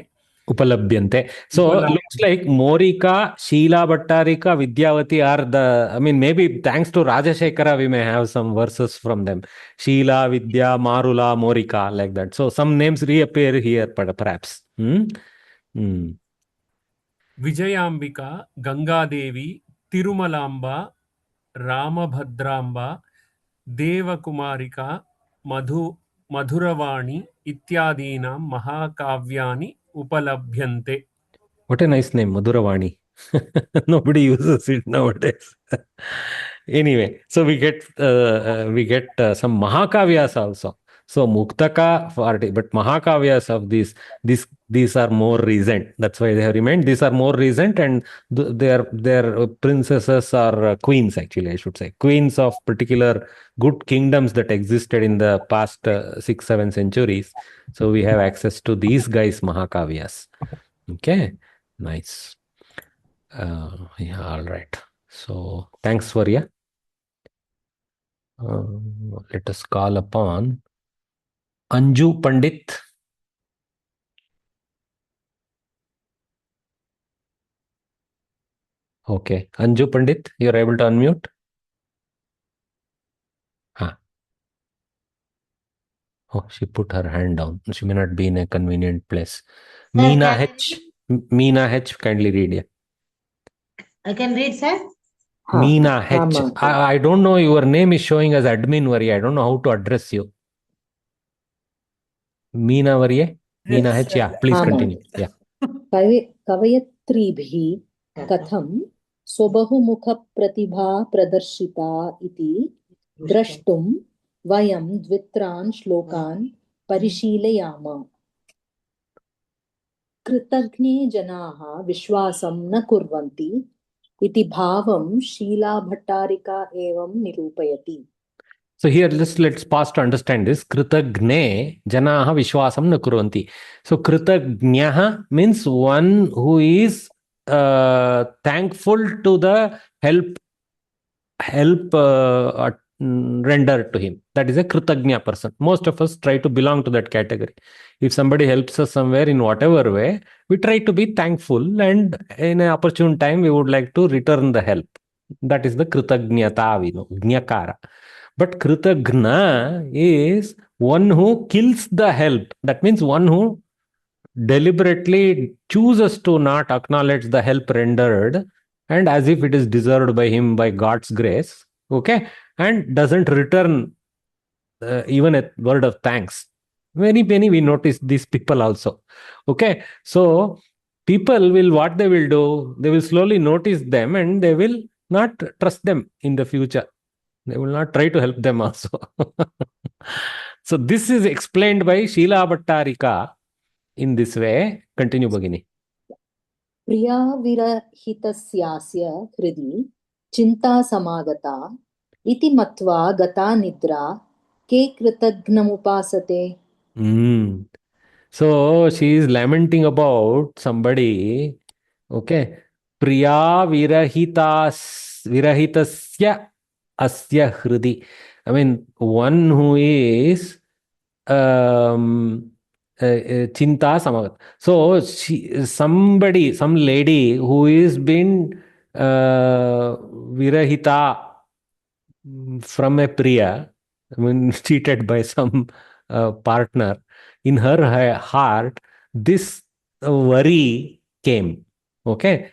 So looks like Morika, Sheela Bhattarika, Vidyavati are the, I mean, maybe thanks to Rajashekara, we may have some verses from them. Sheela, Vidya, Marula, Morika, like that. So some names reappear here, perhaps. विजयाम्बिका Gangadevi तिरुमलांबा रामभद्रांबा देवकुमारिका मधुरवाणी इत्यादीनां महाकाव्यानि उपलभ्यन्ते. What a nice name, Madhuravani. Nobody uses it nowadays. Anyway, so we get some Mahakavyas also. So Muktaka, but Mahakavyas of these are more recent. That's why they have remained. These are more recent, and their princesses are queens. Actually, I should say queens of particular good kingdoms that existed in the past 6-7 centuries. So we have access to these guys, Mahakavyas. Okay, nice. Yeah, all right. So thanks, Varya. Let us call upon Anju Pandit. Okay, Anju Pandit, you're able to unmute? Oh, she put her hand down. She may not be in a convenient place. Meena H, kindly read. Yeah. I can read, sir. Meena H. I don't know, your name is showing as admin Varya. I don't know how to address you. Meena Varya? Meena H, yeah, please continue. Yeah. कवयत्रीभिः कथं स्वबहुमुखप्रतिभा प्रदर्शिता इति द्रष्टुं वयं द्वित्रान् श्लोकान् परिशीलयाम. कृतघ्ने जनाः विश्वासं न कुर्वन्ति इति भावं शीलाभट्टारिका एवं निरूपयति. So here let's pause to understand this. Kritagne janaha vishwasam na kurvanti. So kritagnaha means one who is thankful to the help rendered to him. That is a kritagnya person. Most of us try to belong to that category. If somebody helps us somewhere in whatever way, we try to be thankful, and in an opportune time we would like to return the help. That is the kritagnyata, we know, gnyakara. But kritagna is one who kills the help. That means one who deliberately chooses to not acknowledge the help rendered, and as if it is deserved by him by God's grace, okay, and doesn't return even a word of thanks. Many we notice these people also. Okay, so people will, what they will do, they will slowly notice them and they will not trust them in the future. They will not try to help them also. So this is explained by Sheela Bhattarika in this way. Continue, Bhagini. प्रिया विरहितस्यास्य हृदि चिन्ता समागता इति मत्वा गता निद्रा के कृतघ्नमुपासते. So she is lamenting about somebody. Okay. Priya virahitasya asya hridi. I mean, one who is chinta samagat. So some lady who is been virahita from a priya, when cheated by some partner, in her heart, this worry came. Okay.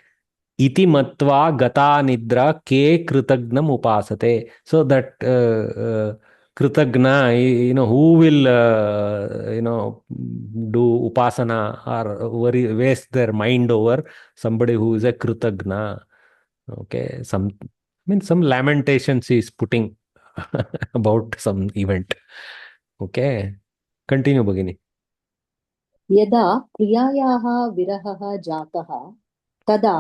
Iti matva gata nidra ke kritagnam upasate. So that kritagna, who will, do upasana or worry, waste their mind over somebody who is a kritagna. Okay. Some lamentations he is putting about some event. Okay. Continue, Bhagini. यदा प्रियायाः विरहः जातः तदा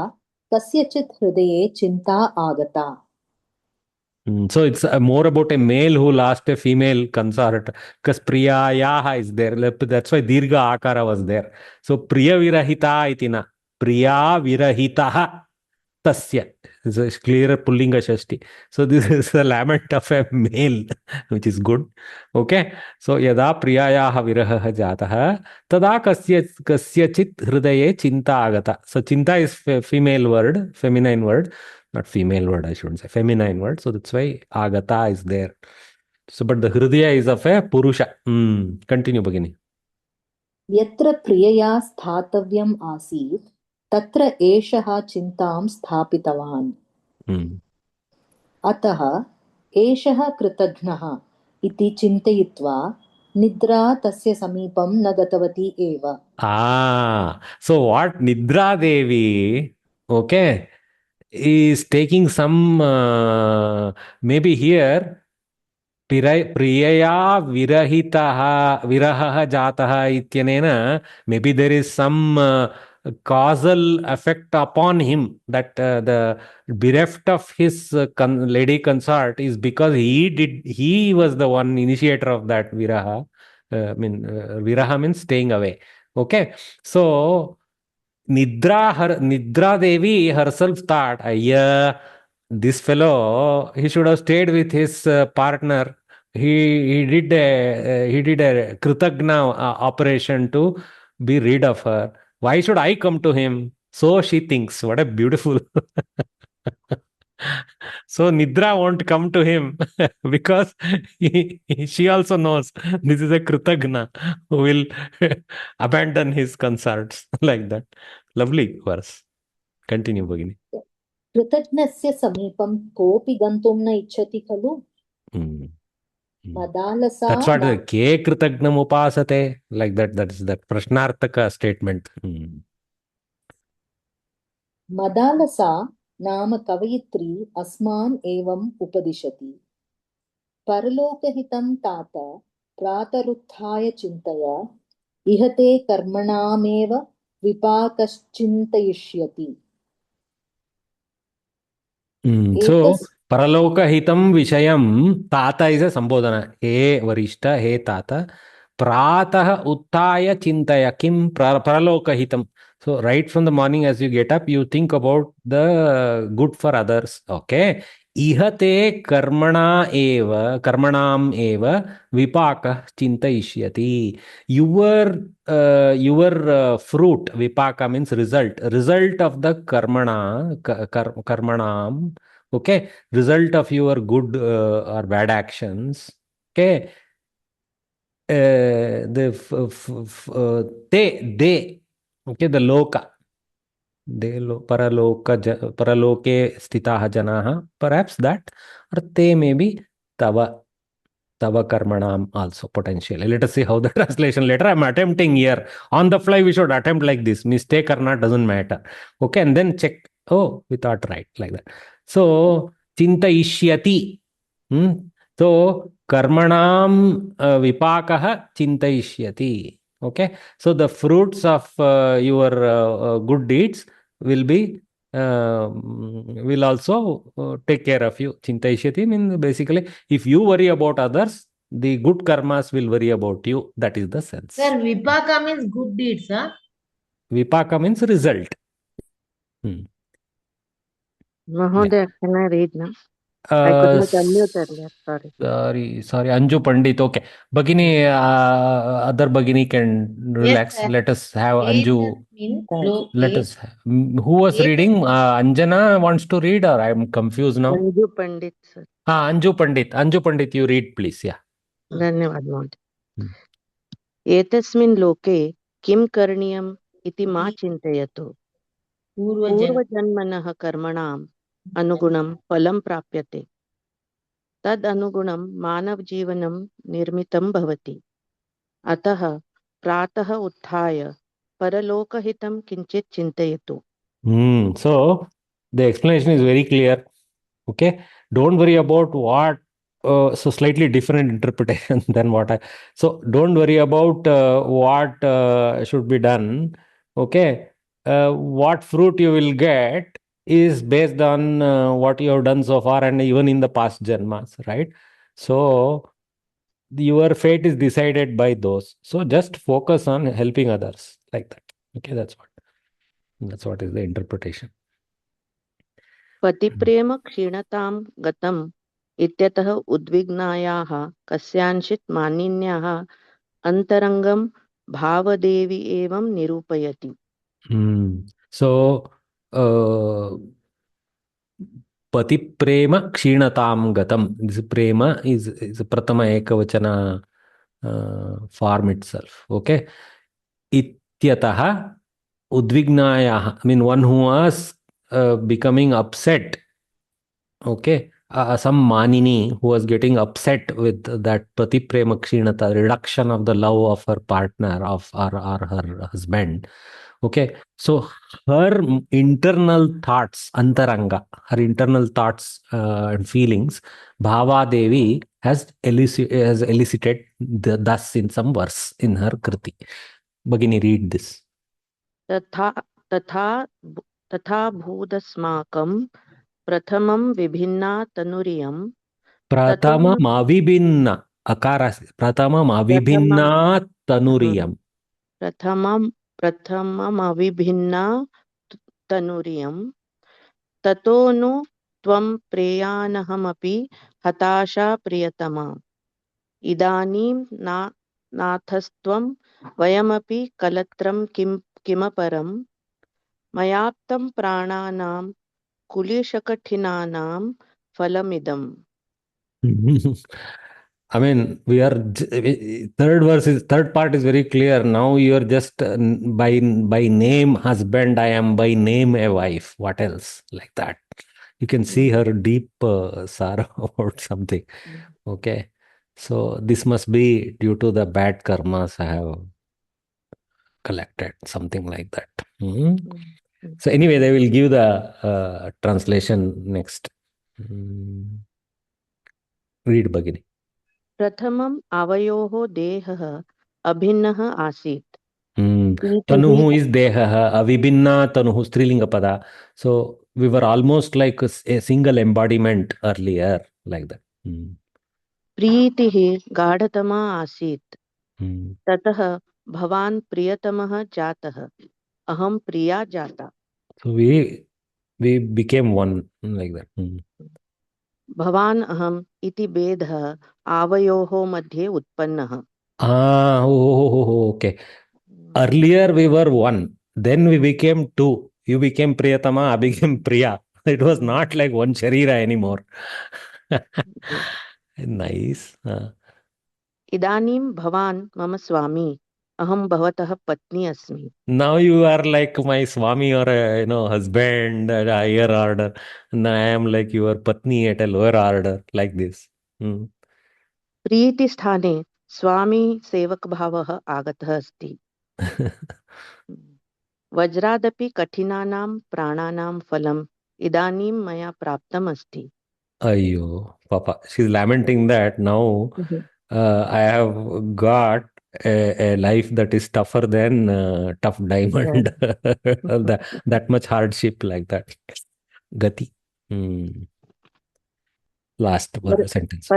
कस्यचित् हृदये चिन्ता आगता. So it's more about a male who lost a female consort, because Priyayaha is there. That's why Dirgha Akara was there. So Priya Virahita itina. Priya Virahitaha tasya. It's a clearer Pullinga Shashti. So this is the lament of a male, which is good. Okay. So Yada Priyayaha Viraha Jataha Tada Kasyachit Hridaye Chinta Agata. So Chinta is female word, feminine word. Not female word, I shouldn't say. Feminine word. So that's why Agata is there. So, but the Hridaya is of a Purusha. Continue, Bhagini. यत्र प्रियया स्थातव्यम् आसीत् तत्र एषः चिन्तां स्थापितवान्. अतः एषः कृतघ्नः इति चिन्तयित्वा निद्रा तस्य समीपं न गतवती एव. So what Nidra Devi, okay, is taking some, maybe here, Priyaya Viraha Jataha Ityanena, maybe there is some causal effect upon him, that the bereft of his lady consort is because he was the one initiator of that Viraha. Viraha means staying away. Okay. So Nidra Devi herself thought, this fellow, he should have stayed with his partner. He did a Kritagna operation to be rid of her. Why should I come to him? So she thinks. What a beautiful. So Nidra won't come to him because she also knows this is a Kritagna who will abandon his consorts like that. Lovely verse. Continue, Bhagini. कृतघ्नस्य समीपं कोऽपि गन्तुं न इच्छति खलु. Madalasa. That's what the ke Kritagnam upasate, like that. That is that Prashnarthaka statement. Madalasa नाम कवयित्री अस्मान् एवम् उपदिशति. परलोकहितं तात प्रातरुत्थाय चिन्तय इहते कर्मणामेव विपाकश्चिन्तयिष्यति. So Paraloka Hitam Vishayam, Tata is a Sambodhana. He Varishta, he Tata. Prataha Uttaya Chintaya Kim Paraloka Hitam. So right from the morning as you get up, you think about the good for others. Okay. Ihate karmana eva, karmanam eva, vipaka chintayishyati. Your fruit, vipaka means result of the karmanam, okay, result of your good or bad actions, okay, they, okay, the loka. Paraloke stitaha janaha, perhaps that, or te may be tava karmanam also potentially. Let us see how the translation later. I'm attempting here on the fly. We should attempt like this. Mistake or not doesn't matter. Okay, and then check. Oh, we thought right like that. So chinta ishyati. So karmanam vipakaha chinta ishyati. Okay, so the fruits of your good deeds will also take care of you. Chintaishyati means basically, if you worry about others, the good karmas will worry about you. That is the sense. Sir, vipaka means good deeds, huh? Vipaka means result. Mahoday, can I read now? I could not unmute earlier. Sorry, Anju Pandit. Okay, Bhagini, other Bhagini can relax. Yes, let us have Anju. Let us. Who was Yes. reading? Anjana wants to read, or I'm confused now. Anju Pandit, sir. Anju Pandit. Anju Pandit, you read, please. Yeah. धन्यवाद महोदय। Hmm. एतस्मिन् लोके किं करणीयम् इति मा चिन्तयतु। पूर्वजन्मनः कर्मणाम् अनुगुणं फलं प्राप्यते। तदनुगुणं मानवजीवनं निर्मितं भवति। अतः प्रातः उत्थाय परलोकहितं किञ्चित् चिन्तयतु। So the explanation is very clear. Okay, don't worry about what. So slightly different interpretation than what I. So don't worry about what should be done. Okay, what fruit you will get is based on what you have done so far and even in the past janmas, right? So your fate is decided by those. So just focus on helping others like that. Okay, that's what is the interpretation. पतिप्रेम क्षीणतां गतम् इत्यतः उद्विग्नायाः कस्याञ्चित् मानिन्याः अन्तरङ्गं भावदेवी एवं निरूपयति। So pati prema kshenatam gatam. This prema is pratama ekavachana form itself. Okay. Ityataha udvignaya. I mean, one who was becoming upset. Okay. Some manini who was getting upset with that pati prema kshinata, reduction of the love of her partner, of or her husband. Okay, so her internal thoughts, antaranga, her internal thoughts and feelings, Bhava Devi has elicited thus in some verse in her Kriti. Bhagini, read this. तथा तथा तथा भूदस्माकं प्रथमं विभिन्ना तनुरियं Prathamam akara, Prathamam avibhinna tanuriyam. प्रथममविभिन्ना तनुरियं ततो नु त्वं प्रेयानहमपि हताशा प्रियतमा इदानीं नाथस्त्वं वयमपि कलत्रं किमपरं मयाप्तं प्राणानां कुलिशकठिनानां फलमिदम्. I mean, third part is very clear. Now you are just by name husband, I am by name a wife. What else? Like that. You can see her deep sorrow about something. Okay. So this must be due to the bad karmas I have collected, something like that. So anyway, they will give the translation next. Read Bhagini. प्रथमम् आवयोः देहः अभिन्नः आसीत्. Tanuhu is deha, avibhinna tanuhu, strilinga pada. So we were almost like a single embodiment earlier, like that. प्रीतिः गाढतमा आसीत्. ततः भवान् प्रियतमः जातः. अहं प्रिया जाता. So we became one, like that. भवान् अहम् इति भेदः आवयोः मध्ये उत्पन्नः. Okay. Earlier we were one, then we became two. You became Priyatama, I became Priya. It was not like one Sharira anymore. Nice. इदानीं भवान् मम स्वामी, अहं भवतः पत्नी अस्मि. Now you are like my Swami or husband at a higher order. And I am like your Patni at a lower order, like this. प्रीतिस्थाने स्वामी सेवकभावः आगतः अस्ति. वज्रादपि कठिनानां प्राणानां फलम् इदानीं मया प्राप्तम् अस्ति. Ayyo, Papa. She's lamenting that now I have got a life that is tougher than tough diamond. That much hardship, like that. Gati. Last sentence.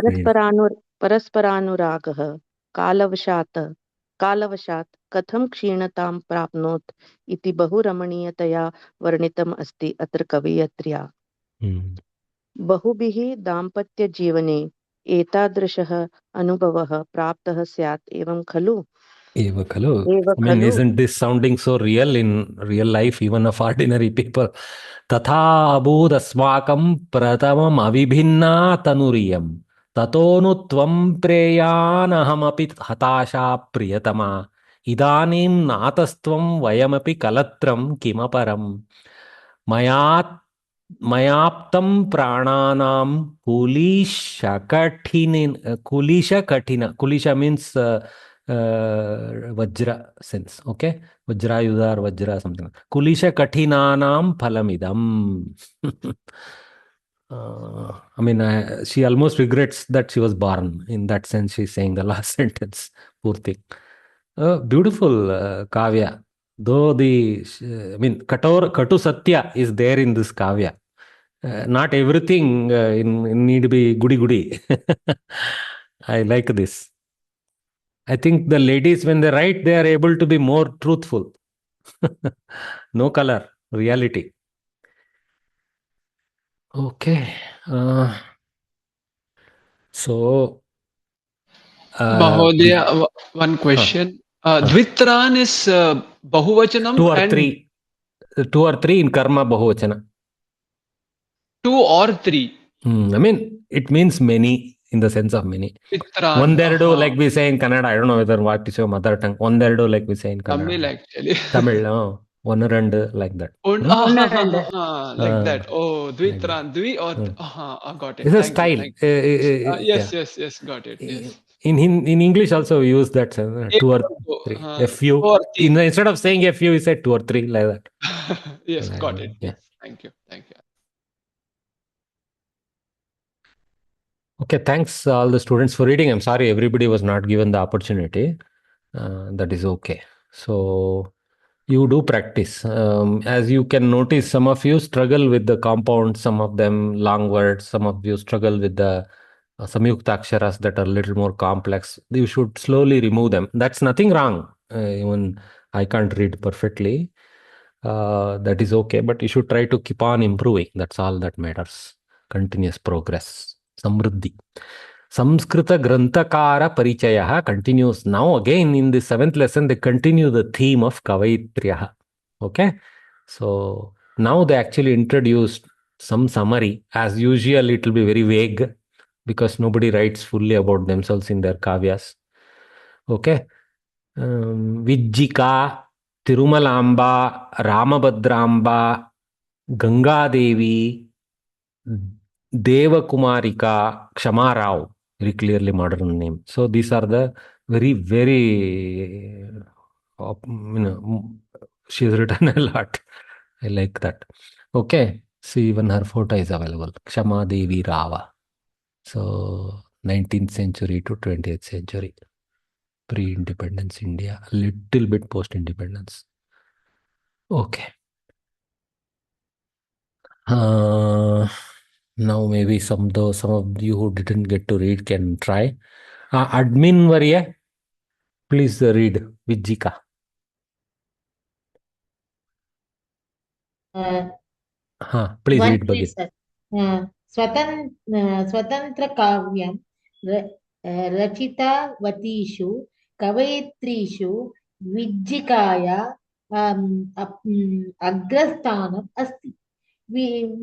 परस्परानुरागः कालवशात् कथं क्षीणतां प्राप्नोत् इति बहु रमणीयतया वर्णितम् अस्ति अत्र कवयित्र्या. बहुभिः दाम्पत्यजीवने एतादृशः अनुभवः प्राप्तः स्यात् एवं खलु. Eva Kalu. I mean, isn't this sounding so real in real life, even of ordinary people? Tatha abud asmakam pratamam avibhinna tanuriyam. ततोनु त्वं प्रेयानहमपि हताशा प्रियतमा इदानीं नातस्त्वं वयमपि कलत्रं किमपरं मया मयाप्तं प्राणानां Kulish means vajra sense, okay, vajrayudha or vajra something, kulisha katinanam phalamidam. I mean, she almost regrets that she was born. In that sense, she's saying the last sentence. Poor thing. Beautiful kavya. Though I mean, Katu Satya is there in this kavya. Not everything in need to be goody goody. I like this. I think the ladies, when they write, they are able to be more truthful. No color, reality. Okay. So, Mahodaya, one question. Dvitran is Bahuvachanam two or and three. 2 or 3 in karma bahuvachana. 2 or 3. I mean, it means many in the sense of many. Dvitran. Onderdu, like we say in Kannada, I don't know whether what is your mother tongue. Onderdu, like we say in Kannada. Tamil actually. Tamil, one and like that. Like that. Oh, Dvitran. Dvi or got it. It's a Thank style. you. Yes, Yeah. yes, got it. Yes. In English also we use that 2 or 3. A few. 2 or 3. Instead of saying a few, we say 2 or 3 like that. Yes, got it. Yeah. Yes. Thank you. Okay, thanks all the students for reading. I'm sorry everybody was not given the opportunity. That is okay. So you do practice. As you can notice, some of you struggle with the compounds, some of them long words, some of you struggle with the samyuktaksharas that are a little more complex. You should slowly remove them. That's nothing wrong. Even I can't read perfectly. That is okay, but you should try to keep on improving. That's all that matters. Continuous progress. Samruddhi. Samskrita Granthakara Parichayaha continues. Now again in the 7th lesson, they continue the theme of Kavaitriyaha. Okay. So now they actually introduced some summary. As usual, it will be very vague because nobody writes fully about themselves in their kavyas. Okay. Vijjika, Tirumalamba, Ramabhadraamba, Gangadevi, Devakumarika, Kshama Rao, very clearly modern name. So these are the very, she has written a lot. I like that. Okay. See, even her photo is available. Kshama Devi Rava. So 19th century to 20th century. Pre-independence India, a little bit post-independence. Okay. Now maybe some of you who didn't get to read can try. Admin Varya, please read Vijjika. Please read Bhagit. स्वतन्त्रकाव्यं रचितवतीषु कवयित्रीषु विज्जिकाया अग्रस्थानम् अस्ति।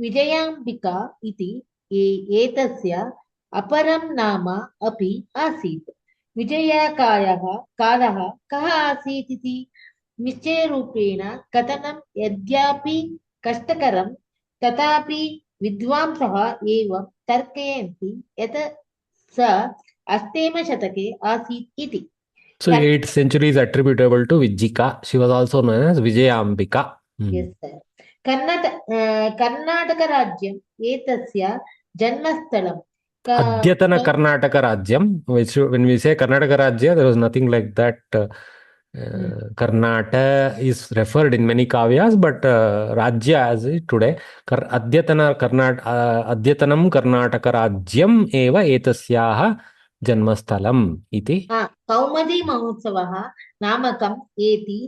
विजयाम्बिका इति एतस्य अपरं नाम अपि आसीत्। विजयाकायाः कालः कः आसीत् इति निश्चयरूपेण कथनं यद्यपि कष्टकरं तथापि विद्वांसः एवं तर्कयन्ति यत् स 8th शतके आसीत् इति। So 8th century is attributable to Vijjika. She was also known as Vijayambika. Yes, sir. कर्नाटकराज्यम् एतस्य जन्मस्थलम्। Adyatana Karnataka Rajyam, which when we say Karnataka Rajya, there was nothing like that. Karnata is referred in many kavyas, but Rajya as is today. Adyatanam Karnataka Rajyam eva etasyaha janmasthalam iti. कौमुदी महोत्सवः नामकम् एति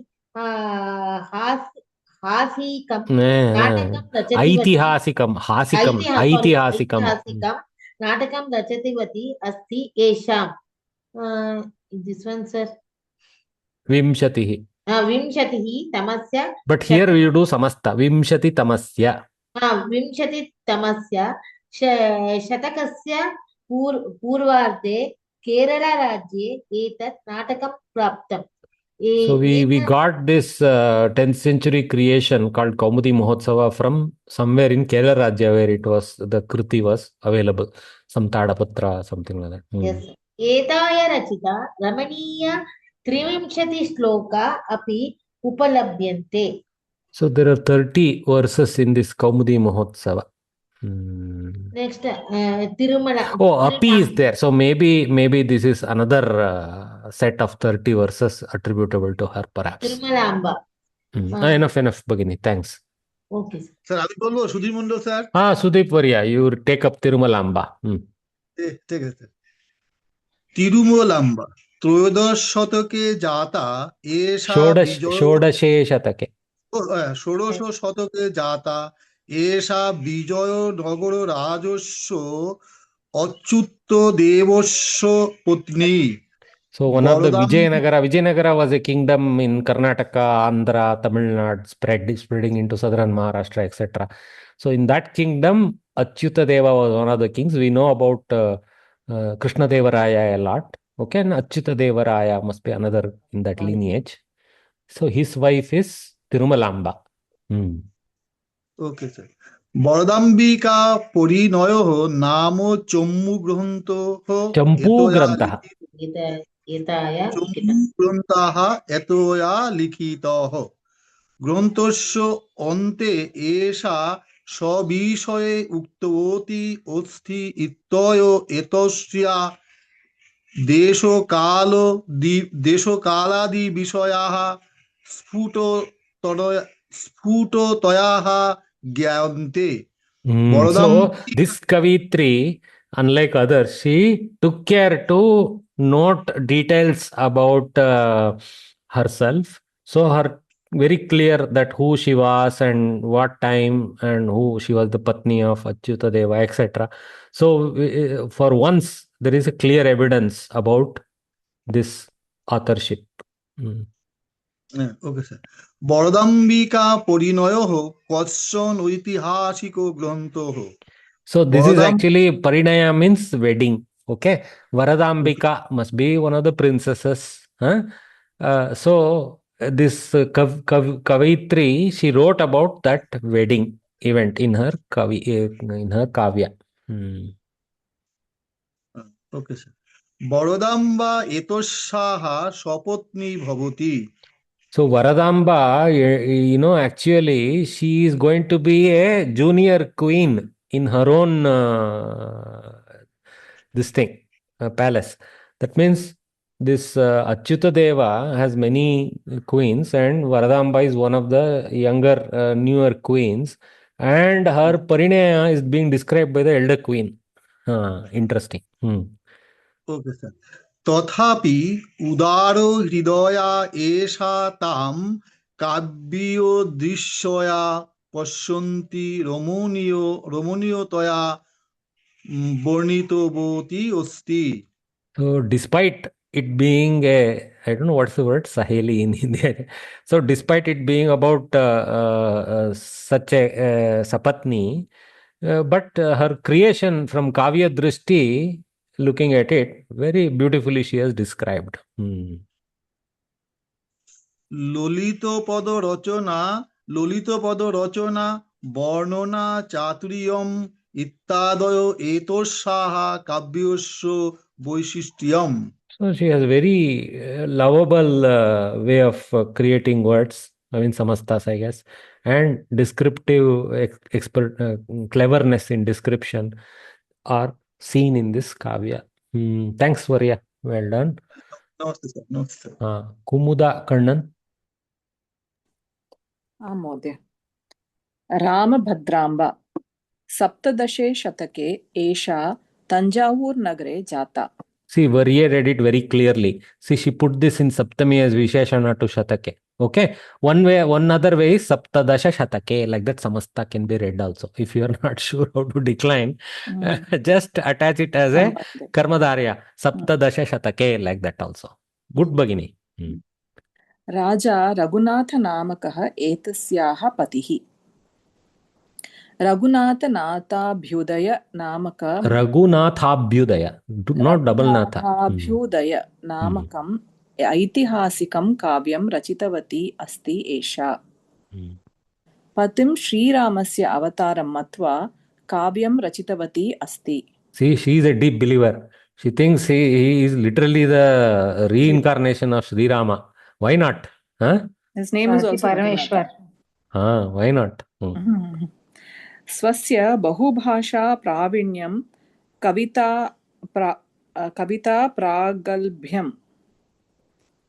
ऐतिहासिकं नाटकं रचितवती अस्ति एषां। This one, sir. 20 तमस्य। But here we do samasta. 20 tamasya. 20 तमस्य शतकस्य पूर्वार्धे केरळराज्ये एतत् नाटकं प्राप्तम् So we got this 10th century creation called Kaumudi Mahotsava from somewhere in Kerala Rajya, where it was, the Kruti was available, some Tadapatra, something like that. Yes. एताय Rachita रमणीय त्रिविंशतिश्लोका अपि उपलभ्यन्ते. So there are 30 verses in this Kaumudi Mahotsava. Next, Tirumala. Oh, Api is there. So maybe this is another set of 30 verses attributable to her, perhaps. Tirumalamba. Enough, Bhagini. Thanks. Okay. Sir, আমি বলবো Sudhir Mondal sir. Sudip Varia, you take up Tirumalamba. ঠিক আছে sir. তিরুমলাম্বা ত্রয়োদশ শতকে জাতা এষা বিজয় ষোড়শে শতকে। ষোড়শ শতকে জাতা এষা বিজয় নগর রাজস্ব অচ্যুত দেবস্য পত্নী। So one of the Vijayanagara was a kingdom in Karnataka, Andhra, Tamil Nadu, spreading into southern Maharashtra, etc. So in that kingdom, Achyuta Deva was one of the kings. We know about Krishna Devaraya a lot. Okay, and Achyuta Devaraya must be another in that lineage. So his wife is Tirumalamba. Okay, sir. বরদাম্বিকা পরিণয় নাম চম্মু গ্রন্থ চম্পু গ্রন্থः গ্রন্থः এতয়া লিখিতः গ্রন্থস্য অন্তে এষা সবিষয়ে উক্তবতী অস্থি ইত্যয় এতস্যা দেশকালাদি বিষয়াः স্ফুটতয়াः জ্ঞায়ন্তে. So this Kavitri, unlike others, she took care to note details about herself. So her very clear that who she was and what time and who she was, the Patni of Achyuta Deva, etc. So for once there is a clear evidence about this authorship. Okay, sir. বরদাম্বিকা পরিণয় কশ্চন ঐতিহাসিক গ্রন্থ. So this is actually Parinaya means wedding. Okay, Varadambika must be one of the princesses. So this Kavitri, she wrote about that wedding event in her Kavya. Okay, sir. বরদাম্বা এতস্যাহা সপত্নী ভবতি. So Varadamba, actually she is going to be a junior queen in her own palace. That means this Achyuta Deva has many queens, and Varadamba is one of the younger, newer queens, and her Parinaya is being described by the elder queen. Interesting. Okay, sir. তথাপি উদার হৃদয়া এষা তাম কাব্য দৃশ্যয়া পশ্যন্তি রমণীয়তয়া বর্ণিতবতী অস্তি. So despite it being I don't know what's the word, Saheli in Hindi. So despite it being about such a sapatni, but her creation from Kavya Drishti, looking at it, very beautifully she has described. Lalit পদ রচনা বর্ণনা চাতুর্যম ইত্যাদয় এতস্যাহ কাব্যস্য বৈশিষ্ট্যম. So she has very lovable way of creating words, samastas, I guess, and descriptive cleverness in description are seen in this kavya. Thanks, Varya. Well done. Namaste, sir. Namaste. Kumuda Kannan. महोदय रामभद्राम्बा सप्तदशे शतके एषा तञ्जावूर् नगरे जाता. See, Varya read it very clearly. See, she put this in Saptami as Visheshana to Shatake. Okay. One other way is Saptadasha Shatake. Like that, Samasta can be read also. If you are not sure how to decline, just attach it as a Karmadarya. Saptadasha Shatake, like that also. Good Bhagini. राजा रघुनाथ नामकः एतस्याः पतिः. रघुनाथनाथाभ्युदय नामकं Raghunathabhyudaya, not double natha. रघुनाथाभ्युदय नामकम् ऐतिहासिकं काव्यं रचितवती अस्ति एषा। पतिं श्रीरामस्य अवतारं मत्वा काव्यं रचितवती अस्ति. See, she is a deep believer. She thinks he is literally the reincarnation of Sri Rama. Why not? Huh? His name is also Parameshwar. Why not? स्वस्य बहुभाषा प्रावीण्यं कविता प्रागल्भ्यं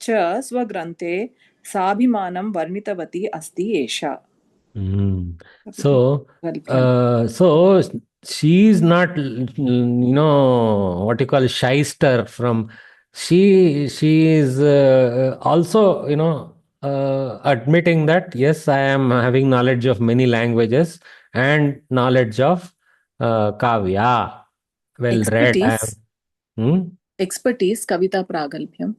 च स्वग्रन्थे साभिमानं वर्णितवती अस्ति एषा. So she is not, what you call shyster from. She is also, admitting that yes, I am having knowledge of many languages and knowledge of kavya. Well read. Expertise, kavita pragalbhyam.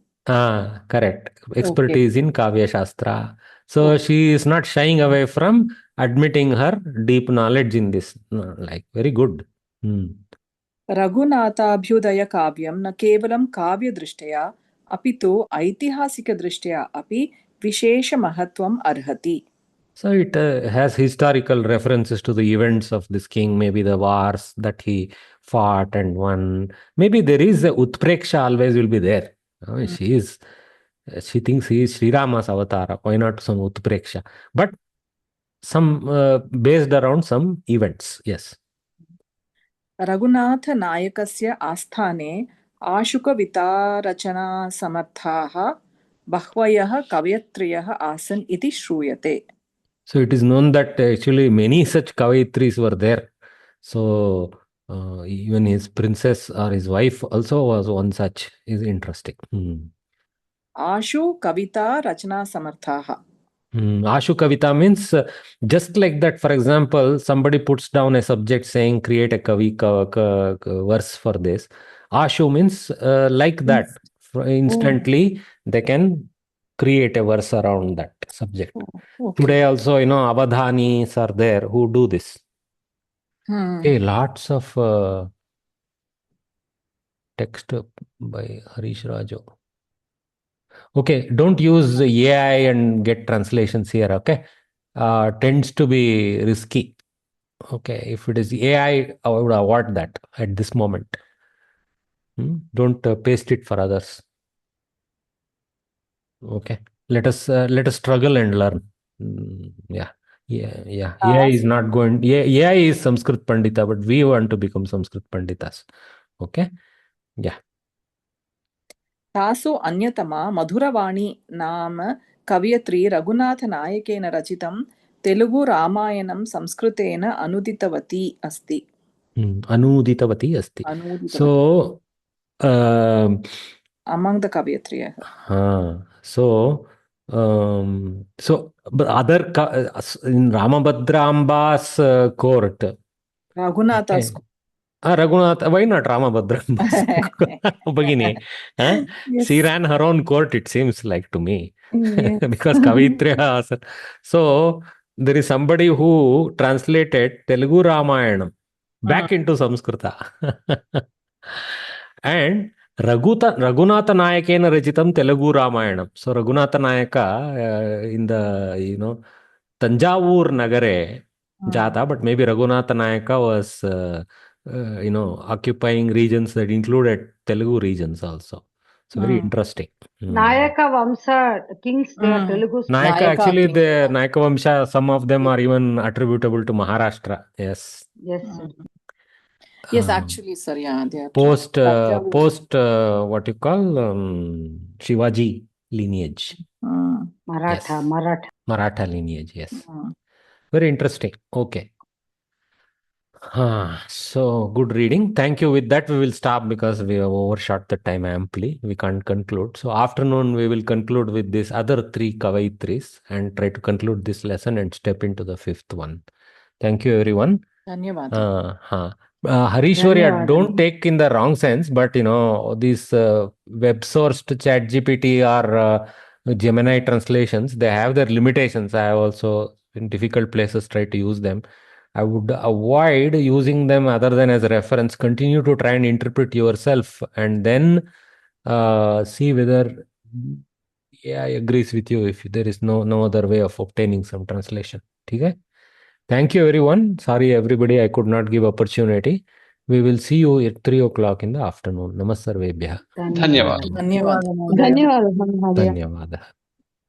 Correct. Expertise in Kavya Shastra. So she is not shying away from admitting her deep knowledge in this. Like, very good. रघुनाथाभ्युदय काव्यं न केवलं काव्यदृष्ट्या अपितु ऐतिहासिकदृष्ट्या अपि विशेषमहत्त्वम् अर्हति. So it has historical references to the events of this king, maybe the wars that he fought and won. Maybe there is a Utpreksha always will be there. She thinks he is Sri Rama's avatara. Why not some Utpreksha? But some based around some events. Yes. Raghunath नायकस्य आस्थाने आशुकवितारचनासमर्थाः बह्वयः कवयित्र्यः आसन् इति श्रूयते. So it is known that actually many such kavayitris were there. So even his princess or his wife also was one such. Is interesting. Ashu Kavita Rachana Samarthaha. Ashu Kavita means just like that. For example, somebody puts down a subject saying create a verse for this. Ashu means like that. Instantly they can create a verse around that subject. Okay. Today also, avadhanis are there who do this. Okay, lots of text by Harish Rajo. Okay, don't use AI and get translations here, okay? Tends to be risky. Okay, if it is AI, I would avoid that at this moment. Don't paste it for others. Okay, let us struggle and learn. Yeah. AI is not going. AI is Sanskrit Pandita, but we want to become Sanskrit Panditas. Okay. Yeah. तासु अन्यतमा मधुरवाणी नाम कवयित्री रघुनाथ नायकेन रचितं तेलुगु रामायणं संस्कृतेन अनुदितवती अस्ति. अनुदितवती अस्ति. So among the Kavyatriya. So but other in Ramabhadramba's court. Raghunatha's court. Raghunath, why not Ramabhadramba's Bagini? Yes. She ran her own court, it seems like to me. Yes. Because Kavitriya. So there is somebody who translated Telugu Ramayana back into Samskrita. And Raghunatha Nayakena Rachitam Telugu Ramayanam. So Raghunatha Nayaka in the Tanjavur Nagare Jata, but maybe Raghunatha Nayaka was occupying regions that included Telugu regions also. So very interesting. Nayaka Vamsa kings, they are Telugu. Nayaka actually the Nayaka Vamsa, some of them are even attributable to Maharashtra. Yes. Yes. Yes, actually, sir, yeah. They are post what you call Shivaji lineage. Maratha. Maratha lineage, yes. Very interesting. Okay. So good reading. Thank you. With that, we will stop because we have overshot the time amply. We can't conclude. So afternoon, we will conclude with these other three Kavaitris and try to conclude this lesson and step into the fifth one. Thank you, everyone. Dhanyavad. Harishwarya, don't take in the wrong sense, but these web-sourced ChatGPT or Gemini translations, they have their limitations. I have also in difficult places tried to use them. I would avoid using them other than as a reference. Continue to try and interpret yourself, and then see whether AI agrees with you if there is no other way of obtaining some translation. Okay? Thank you, everyone. Sorry, everybody, I could not give opportunity. We will see you at 3 o'clock in the afternoon. Namasarvebhyah. ಧನ್ಯವಾದ. ಧನ್ಯವಾದ. ಧನ್ಯವಾದ ಮಹೋದಯ. ಧನ್ಯವಾದ.